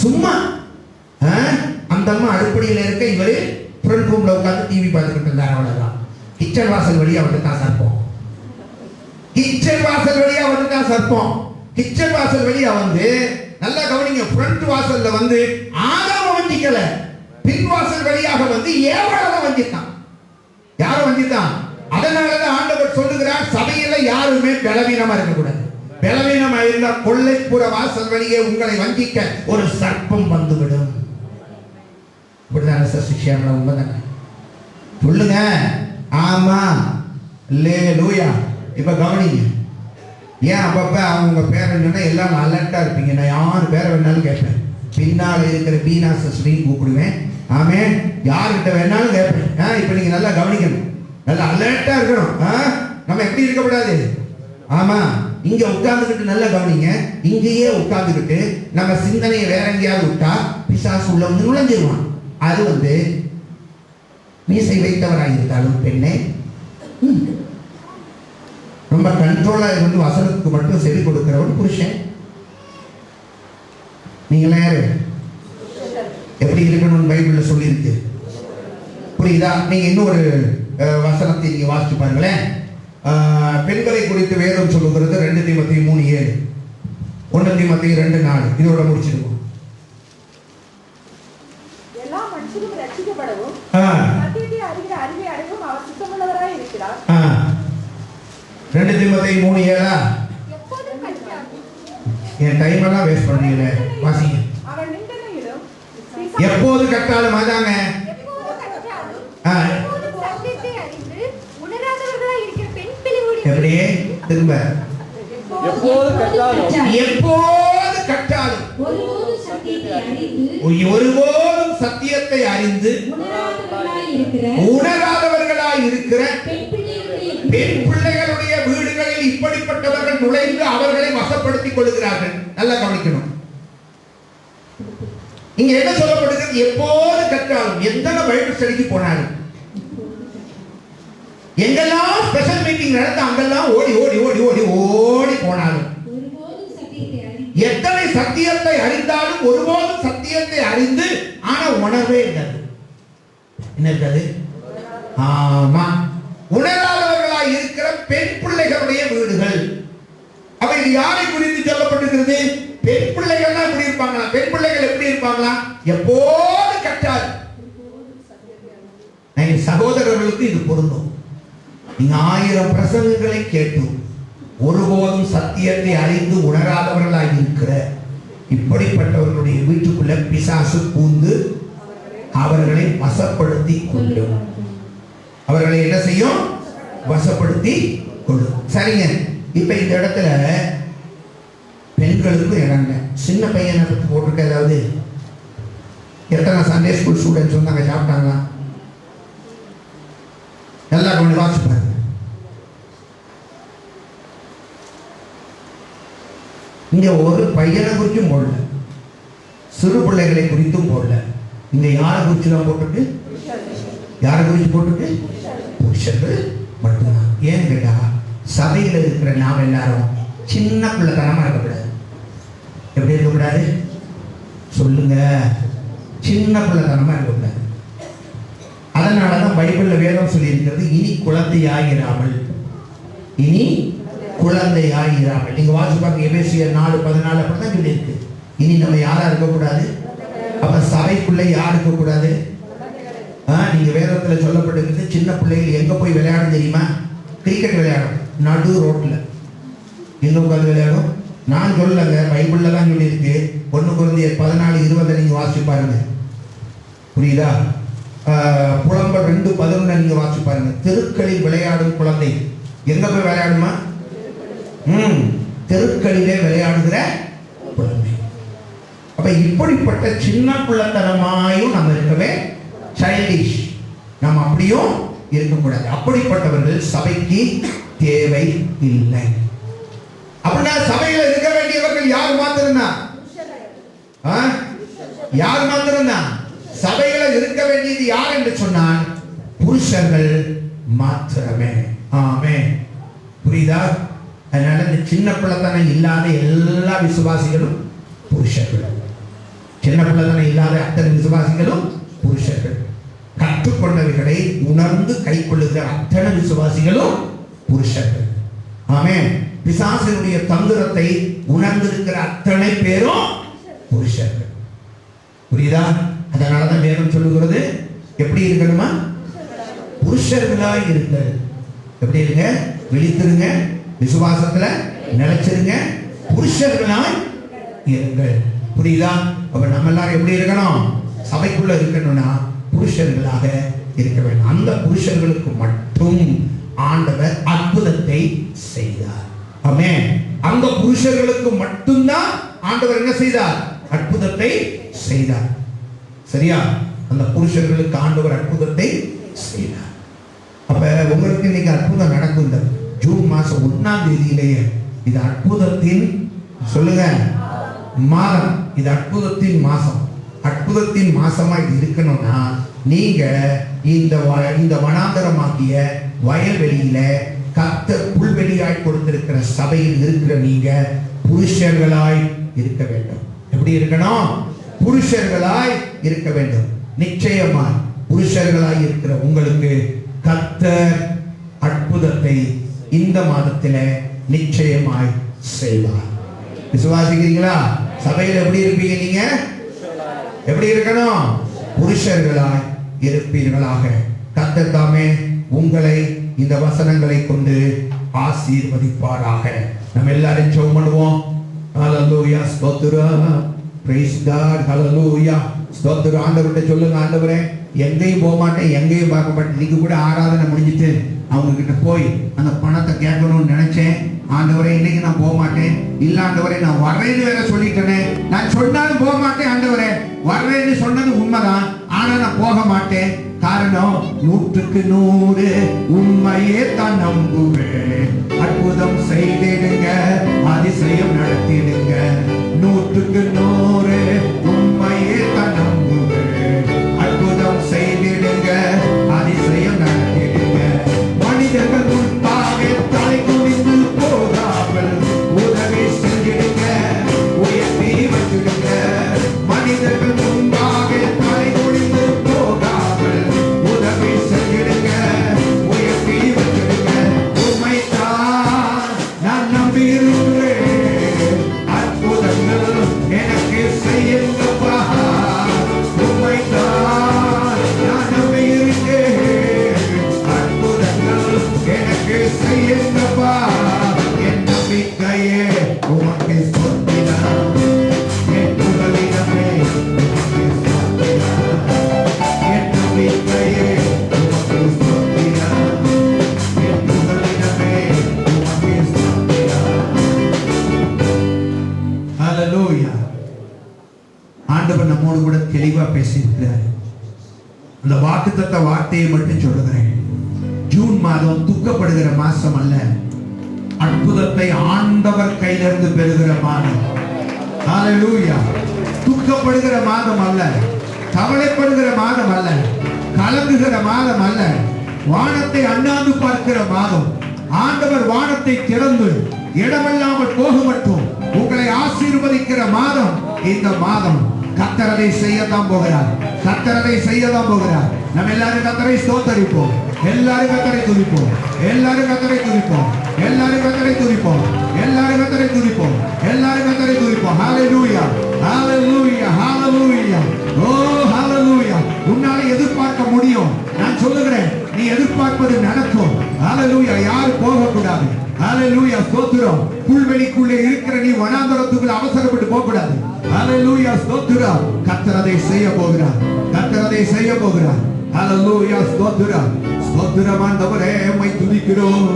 சும்மா அந்த அம்மா அடுப்படியில இருக்க, இவரு ஃப்ரண்ட் ரூம்ல உட்காந்து டிவி பார்த்துக்கிட்டு இருந்தாரு. அவ்வளவுதான். கிச்சன் வாசல் வழியா வந்து தான் சர்ப்பம். கிச்சன் வாசல் வழியா வந்து தான் சர்ப்பம். கிச்சன் வாசல் வழியா வந்து, நல்லா கவனிங்க, ஃப்ரண்ட் வாசல்ல வந்து ஆதாம வஞ்சிக்கல, பின் வாசல் வழியாக வந்து ஏவாள வஞ்சித்தான். யார வஞ்சித்தான்? அதனாலதான் ஆண்டவர் சொல்லுகிறார், சபையில யாருமே பலவீனமா இருக்கக்கூடாது. பலவீனமா இருந்தா கொள்ளைப்புற வாசல் வழியே உங்களை வஞ்சிக்க ஒரு சர்ப்பம் வந்துவிடும். இப்படிதான சிஷ்யாங்கள? உண்மைதானே? சொல்லுங்க. ஆமா, அல்லேலூயா. இப்ப கவனிங்க, ஏன் அப்பப்ப அவங்க பேர் என்னன்னா எல்லாம் அலர்ட்டா இருப்பீங்க. நான் யார் பேரை வேணாலும் கேட்பேன். பின்னால இருக்கிற பீனா சிஸ்டரையும் கூப்பிடுவேன். ஆமே, யார்கிட்ட வேணாலும் கேட்பேன். இப்ப நீங்க நல்லா கவனிக்கணும், நல்லா அலர்ட்டா இருக்கணும். நம்ம எப்படி இருக்கக்கூடாது? ஆமா, இங்க உட்கார்ந்துக்கிட்டு நல்லா கவனிங்க. இங்கேயே உட்கார்ந்துக்கிட்டு நம்ம சிந்தனையை வேற எங்கேயாவது விட்டா பிசாசு உள்ள வந்து நுழைஞ்சிருவான். அது வந்து மீசை வைத்தவராக இருந்தாலும் பெண்ணே, ரொம்ப கண்ட்ரோலா இருந்து வசனத்துக்கு மட்டும் செவி கொடுக்கிறவன் புருஷன். நீங்களே யாரு? எப்படி இருக்கணும்னு பைபிள்ல சொல்லியிருக்கு. புரியுதா? நீங்க இன்னொரு வசனத்தை நீங்க வாசிச்சு பாருங்களேன். பெண்களை குறித்து வேதம் சொல்லுகிறது 2 தீமோத்தேயு 3:7, 1 தீமோத்தேயு 2:4. இதோட முடிச்சிடுவோம். எல்லா மனுஷரும் ரட்சிக்கப்படவும் சத்தியத்தை அறிகிற அறிவை அடையவும் அவர் சுத்தமுள்ளவராய் இருக்கிறார். 2 தீமோத்தேயு 3:7. என் டைம் எல்லாம் வேஸ்ட் பண்ணீங்களே, வாசிங்க. அவன் நிந்தனையிலும் எப்போது கட்டாலும் அதாங்க. எப்படியே திரும்ப எப்போது கட்டாலும் ஒருபோதும் சத்தியத்தை அறிந்து உணராதவர்களாய் இருக்கிற பெண் பிள்ளைகளுடைய வீடுகளில் இப்படிப்பட்டவர்கள் நுழைந்து அவர்களை வசப்படுத்திக் கொள்கிறார்கள். நல்லா கவனிக்கணும். இங்க என்ன சொல்லப்படுகிறது? எப்போது கற்றாலும், எந்த பைபிள் ஸ்டடிக்கு போனாலும், எங்கெல்லாம் ஸ்பெஷல் மீட்டிங் நடந்து அங்கெல்லாம் ஓடி ஓடி ஓடி ஓடி ஓடி போனாலும், எத்தனை சத்தியத்தை அறிந்தாலும் ஒருபோதும் சத்தியத்தை அறிந்து ஆனா உணர்வே இருக்காது. என்ன இருக்காது? ஆமா, உணராதவர்களாய் இருக்கிற பெண் பிள்ளைகளுடைய வீடுகள். அப்ப இது யாரை குறித்து சொல்லப்பட்டிருக்கிறது? பெண் பிள்ளைகள் தான் எப்படி இருப்பாங்களா? பெண் பிள்ளைகள் எப்படி இருப்பாங்களா? எப்போது கற்றால். சகோதரர்களுக்கு இது பொருந்தும். நீங்க 1000 பிரசங்கங்களை கேட்டும் ஒருபோதும் சத்தியத்தை அறிந்து உணராதவர்களாக இருக்கிற இப்படிப்பட்டவர்களுடைய வீட்டுக்குள்ள பிசாசு பூந்து அவர்களை வசப்படுத்தி கொள்ளும். அவர்களை என்ன செய்யும்? வசப்படுத்தி கொள்ளும். சரிங்க. இப்ப இந்த இடத்துல பெண்களுக்கும் இடங்க. சின்ன பையனை பத்தி போட்டிருக்க. ஏதாவது எத்தனை சண்டே ஸ்கூல் ஸ்டூடெண்ட்ஸ் வந்து அங்க சாப்பிட்டாங்களா? நல்லா கொஞ்சம் வாசிப்பாரு. இங்க ஒரு பையனை குறிச்சும் போடல, சிறு பிள்ளைகளை குறித்தும் போடல. இங்க யாரை குறிச்சு தான் போட்டுருக்கு? யாரை குறிச்சு போட்டுருக்கு? புருஷர்கள் மட்டும்தான். ஏன்னு கேட்டா, சபையில் இருக்கிற நாம் எல்லாரும் சின்ன பிள்ளைத்தனமா இருக்கக்கூடாது. எப்படி இருக்கக்கூடாது? சொல்லுங்க. சின்ன பிள்ளைத்தனமா இருக்கக்கூடாது. அதனாலதான் பைபிள்ல வேதம் சொல்லி இருக்கிறது, இனி குழந்தையாயிராமல், இனி குழந்தையாயிராமல். நீங்க வாசி பாருங்க, எபேசியர் 4:14 அப்படிதான் சொல்லி இருக்கு. இனி நம்ம யாரா இருக்கக்கூடாது? அப்ப சபைக்குள்ள யார் இருக்கக்கூடாது? நீங்க வேதத்துல சொல்லப்பட்டிருக்கிறது, சின்ன பிள்ளைகள் எங்க போய் விளையாடும் தெரியுமா? கிரிக்கெட் விளையாடும். நடு ரோட்ல எங்க உட்காந்து விளையாடும்? நான் சொல்லலங்க, பைபிள்ல தான் சொல்லி இருக்கு. 1 கொரிந்தியர் 14:20 நீங்க வாசி பாருங்க. புரியுதா? புலம்பல் 2:11 நீங்க வாசி பாருங்க. தெருக்களில் விளையாடும் குழந்தை எங்க போய் விளையாடுமா? தெருக்களிலே விளையாடுகிற குழந்தை. அப்ப இப்படிப்பட்ட சின்ன பிள்ளைத்தனமாயும் நம்ம இருக்கவே, சைல்டிஷ் நம்ம அப்படியும் இருக்கக்கூடாது. அப்படிப்பட்டவர்கள் சபைக்கு தேவை இல்லை. அப்படின்னா சபையில இருக்க வேண்டியவர்கள் யார் மாத்திரம்தான்? யார் மாத்திரம்தான்? சபைகளை இருக்க வேண்டியது யார் என்று சொன்னால் புருஷர்கள் மாத்திரமே. ஆமென். புரியுதா? அதனால இந்த சின்ன பிள்ளைத்தனம் இல்லாத எல்லா விசுவாசிகளும் புருஷர்கள். சின்ன பிள்ளைத்தனம் இல்லாத அத்தனை விசுவாசிகளும் புருஷர்கள். கற்றுக்கொண்டவைகளை உணர்ந்து கை கொள்ளுகிற அத்தனை விசுவாசிகளும் புருஷர்கள். ஆமென். பிசாசினுடைய தந்திரத்தை உணர்ந்திருக்கிற அத்தனை பேரும் புருஷர்கள். புரியுதா? அதனாலதான் வேதம் சொல்லுகிறது எப்படி இருக்கணுமா? புருஷர்களாய் இருங்க. எப்படி இருங்க? விழித்திருங்க, விசுவாசத்துல நிலைச்சிருங்க, புருஷர்களாய் இருங்கள். புரியுதா? அப்ப நம்ம எல்லாரும் எப்படி இருக்கணும்? சபைக்குள்ள இருக்கணும்னா புருஷர்களாக இருக்க வேண்டும். அந்த புருஷர்களுக்கு மட்டும் ஆண்டவர் அற்புதத்தை செய்தார். ஆமென். அந்த புருஷர்களுக்கு மட்டும்தான் ஆண்டவர் என்ன செய்தார்? அற்புதத்தை செய்தார். சரியா? அந்த புருஷர்களுக்கு ஆண்டவர் அற்புதத்தை செய்தார். அப்ப உங்களுக்கு இன்னைக்கு அற்புதம் நடக்கும். இந்த ஜூன் மாசம் 1ஆம் தேதியிலேயே இது அற்புதத்தின் சொல்லுங்க மாதம். இது அற்புதத்தின் மாசம். அற்புதத்தின் மாசமா இது இருக்கணும்னா நீங்க இந்த வனாந்தரமாகிய வயல்வெளியில கர்த்தர் புல்வெளியாய் கொடுத்திருக்கிற சபையில் இருக்கிற நீங்க புருஷர்களாய் இருக்க வேண்டும். எப்படி இருக்கணும்? புருஷர்களாய் இருக்க வேண்டும். நிச்சயமாய் புருஷர்களாய் இருக்கிற உங்களுக்கு கர்த்தர் அற்புதத்தை இந்த மாதத்தில நிச்சயமாய் செய்வார். விசுவாசிக்கிறீங்களா? சபையில் எப்படி இருப்பீங்க? நீங்க எப்படி இருக்கணும்? புருஷர்களாய் இருப்பீர்களாக. கர்த்தர் தாமே உங்களை இந்த வசனங்களை கொண்டு ஆசீர்வதிப்பாராக. நம்ம எல்லாரும் ஜெபம் பண்ணுவோம். ஹalleluya, ஸ்தோத்திரம், praise God, hallelujah. ஸ்தோத்திரம். ஆண்டவர்கிட்ட சொல்லுங்க, ஆண்டவரே எங்கேயும் போக மாட்டேன், எங்கேயும் பார்க்க மாட்டேன். இன்னைக்கு கூட ஆராதனை முடிஞ்சிட்டு அவங்க கிட்ட போய் அந்த பணத்தை கேட்கணும்னு நினைச்சேன். ஆண்டவரே இன்னைக்கு நான் போக மாட்டேன். இல்ல ஆண்டவரே நான் வர்றேன்னு வேற சொல்லிட்டேனே. நான் சொன்னாலும் போக மாட்டேன் ஆண்டவரே. வர்றேன்னு சொன்னது உண்மைதான், ஆனா நான் போக மாட்டேன். காரணம் 100க்கு 100 உண்மையே தான் நம்புவேன். அற்புதம் செய்திடுங்க, அதிசயம் நடத்திடுங்க. 100க்கு 100 உண்மையே தான் நம்புவேன். அற்புதம் செய்திடுங்க, அதிசயம் நடத்திடுங்க. மனிதர்கள் முன்பாக தலை குனிந்து போகாமல் உதவி செஞ்சிடுங்க, உயர்த்தி வச்சிடுங்க. மனிதர்கள் முன்பாக தலை குனிந்து போகாமல் உதவி செஞ்சிடுங்க, உயர்த்தி வச்சிடுங்க. உண்மைதான் நான் நம்பியிருக்கிறேன், அற்புதங்கள் எனக்கு செய்யுங்கப்பா. உண்மைதான் நான் நம்பியிருக்கிறேன், அற்புதங்கள் எனக்கு செய்யுங்கப்பா. என் நம்பிக்கையே உமக்கு சொத்தினான், என் புகலிடமே உமக்கு சொத்தினான். என் நம்பிக்கையே உமக்கு சொத்தினான், என் புகலிடமே உமக்கு சொத்தினான். ஹalleluya. ஆண்டவர் நம்மோடு கூட தெளிவா பேசியிருக்கிறார். அந்த வாக்குத்தத்த வார்த்தையை மட்டும் சொல்லுகிறேன். ஜூன் மாதம் துக்கப்படுகிற மாசம் அல்ல, அற்புதத்தை ஆண்டவர் கையிலிருந்து பெறுகிற மாதம். ஹalleluya. துக்கப்படுகிற மாதம் அல்ல, கவலைப்படுகிற மாதம் அல்ல, கலங்குகிற மாதம் அல்ல, வானத்தை அண்ணாந்து பார்க்கிற மாதம். ஆண்டவர் வானத்தை திறந்து இடமில்லாமல் போக மட்டும் உங்களை ஆசீர்வதிக்கிற மாதம் இந்த மாதம். கர்த்தர் அதை செய்யத்தான் போகிறார், கர்த்தர் அதை செய்யத்தான் போகிறார். நம்ம எல்லாரும் கர்த்தரை ஸ்தோத்தரிப்போம், எல்லாரும் கர்த்தரை துதிப்போம், எல்லாரும் கர்த்தரை துதிப்போம், எல்லாரும் கர்த்தரை துதிப்போம், எல்லாரும் கர்த்தரை துதிப்போம், எல்லாரும் கர்த்தரை துதிப்போம். ஹalleluya, ஹalleluya, ஹalleluya. ஓ ஹalleluya. உன்னால எதிர்பார்க்க முடியும். நான் சொல்லுகிறேன், நீ எதிர்பார்ப்பது நடக்கும். ஹalleluya. யாரும் போக கூடாது. ஹalleluya. ஸ்தோத்திரம். புல்வெளிக்குள்ளே இருக்கிற நீ வனாந்தரத்துக்குள்ள அவசரப்பட்டு போக கூடாது. ஹalleluya. ஸ்தோத்திரம். கர்த்தர் அதை செய்ய போகிறார், கர்த்தர் அதை செய்ய போகிறார். ஹalleluya. ஸ்தோத்திரம். ஸ்தோத்திரம். ஆண்டவரே உம்மை துதிக்கிறோம்.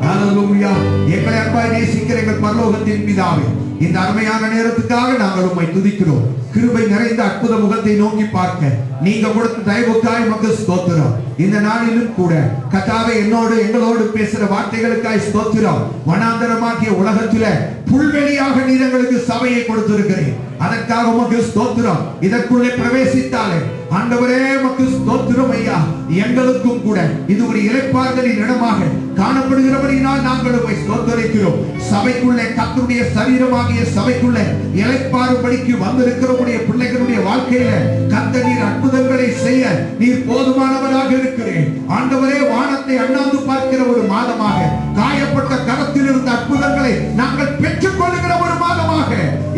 ஹalleluya. எங்களை அன்பாய் நேசிக்கிற எங்கள் பரலோகத்தின் பிதாவே, இந்த அருமையான நேரத்துக்காக நாங்கள் உம்மை துதிக்கிறோம். கிருபை நிறைந்த அற்புத முகத்தை நோக்கி பார்க்க நீங்க கொடுத்த தயவுக்காய் உமக்கு ஸ்தோத்திரம். இந்த நாளிலும் கூட கர்த்தாவே எங்களோடு பேசுற வார்த்தைகளுக்காய் ஸ்தோத்திரம். வனாந்தரமாகிய உலகத்தில புல்வெளியாக நீர் எங்களுக்கு சபையை கொடுத்திருக்கிறேன். அதற்காக உமக்கு ஸ்தோத்திரம். இதற்குள்ளே பிரவேசித்தாலே ஆண்டவரே உமக்கு ஸ்தோத்திரம் ஐயா. எங்களுக்கும் கூட இது ஒரு இளைப்பாறுதலின் இடமாக காணப்படுகிறபடியால் நாங்கள் உம்மை ஸ்தோத்திரிக்கிறோம். சபைக்குள்ளே கர்த்தருடைய சரீரமாகிய சபைக்குள்ளே இளைப்பாறும்படிக்கு வந்திருக்கிறவருடைய பிள்ளைகளுடைய வாழ்க்கையில கர்த்தர் நீர் அற்புதங்களை செய்ய நீர் போதுமானவராக இருக்கிறேன். ஆண்டவரே வானத்தை அண்ணாந்து பார்க்கிற ஒரு மாதமாக, காயப்பட்ட கரத்தில் இருந்த அற்புதங்களை நாங்கள் பெற்றுக் கொள்ளுகிற ஒரு மாதமாக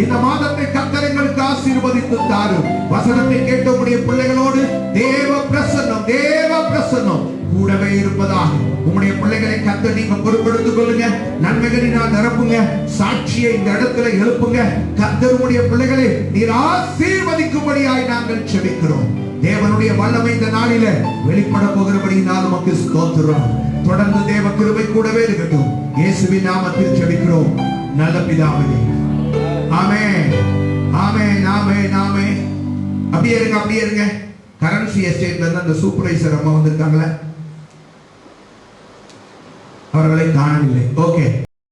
இந்த மாதத்தை கர்த்தர் எங்களுக்கு ஆசீர்வதித்து தாரும். வசனத்தை கேட்டவுடைய பிள்ளைகளோடு தேவ பிரசன்னம் கூடவே இருப்பதாக உம்முடைய பிள்ளைகளை கர்த்தர் நீங்க பொறுப்பெடுத்துக் கொள்ளுங்க. நன்மைகளினால் நிரப்புங்க. சாட்சியை இந்த இடத்துல எழுப்புங்க. கர்த்தர் உம்முடைய பிள்ளைகளை நீர் ஆசீர்வதிக்கும்படியாய் நாங்கள் செபிக்கிறோம். தேவனுடைய வல்லமை இந்த நாளில வெளிப்பட போகிறபடியினால் உமக்கு ஸ்தோத்திரம். தொடர்ந்து தேவ கிருபை கூடவே இருக்கட்டும். இயேசுவின் நாமத்தில் செபிக்கிறோம் நல்ல பிதாவே. ஆமென் ஆமென் ஆமென் ஆமென். அப்படியே இருங்க. கரன்சி எஸ்டேட்ல இருந்து அந்த சூப்பர்வைசர் அம்மா வந்திருக்காங்களே, அவர்களை காணவில்லை. ஓகே.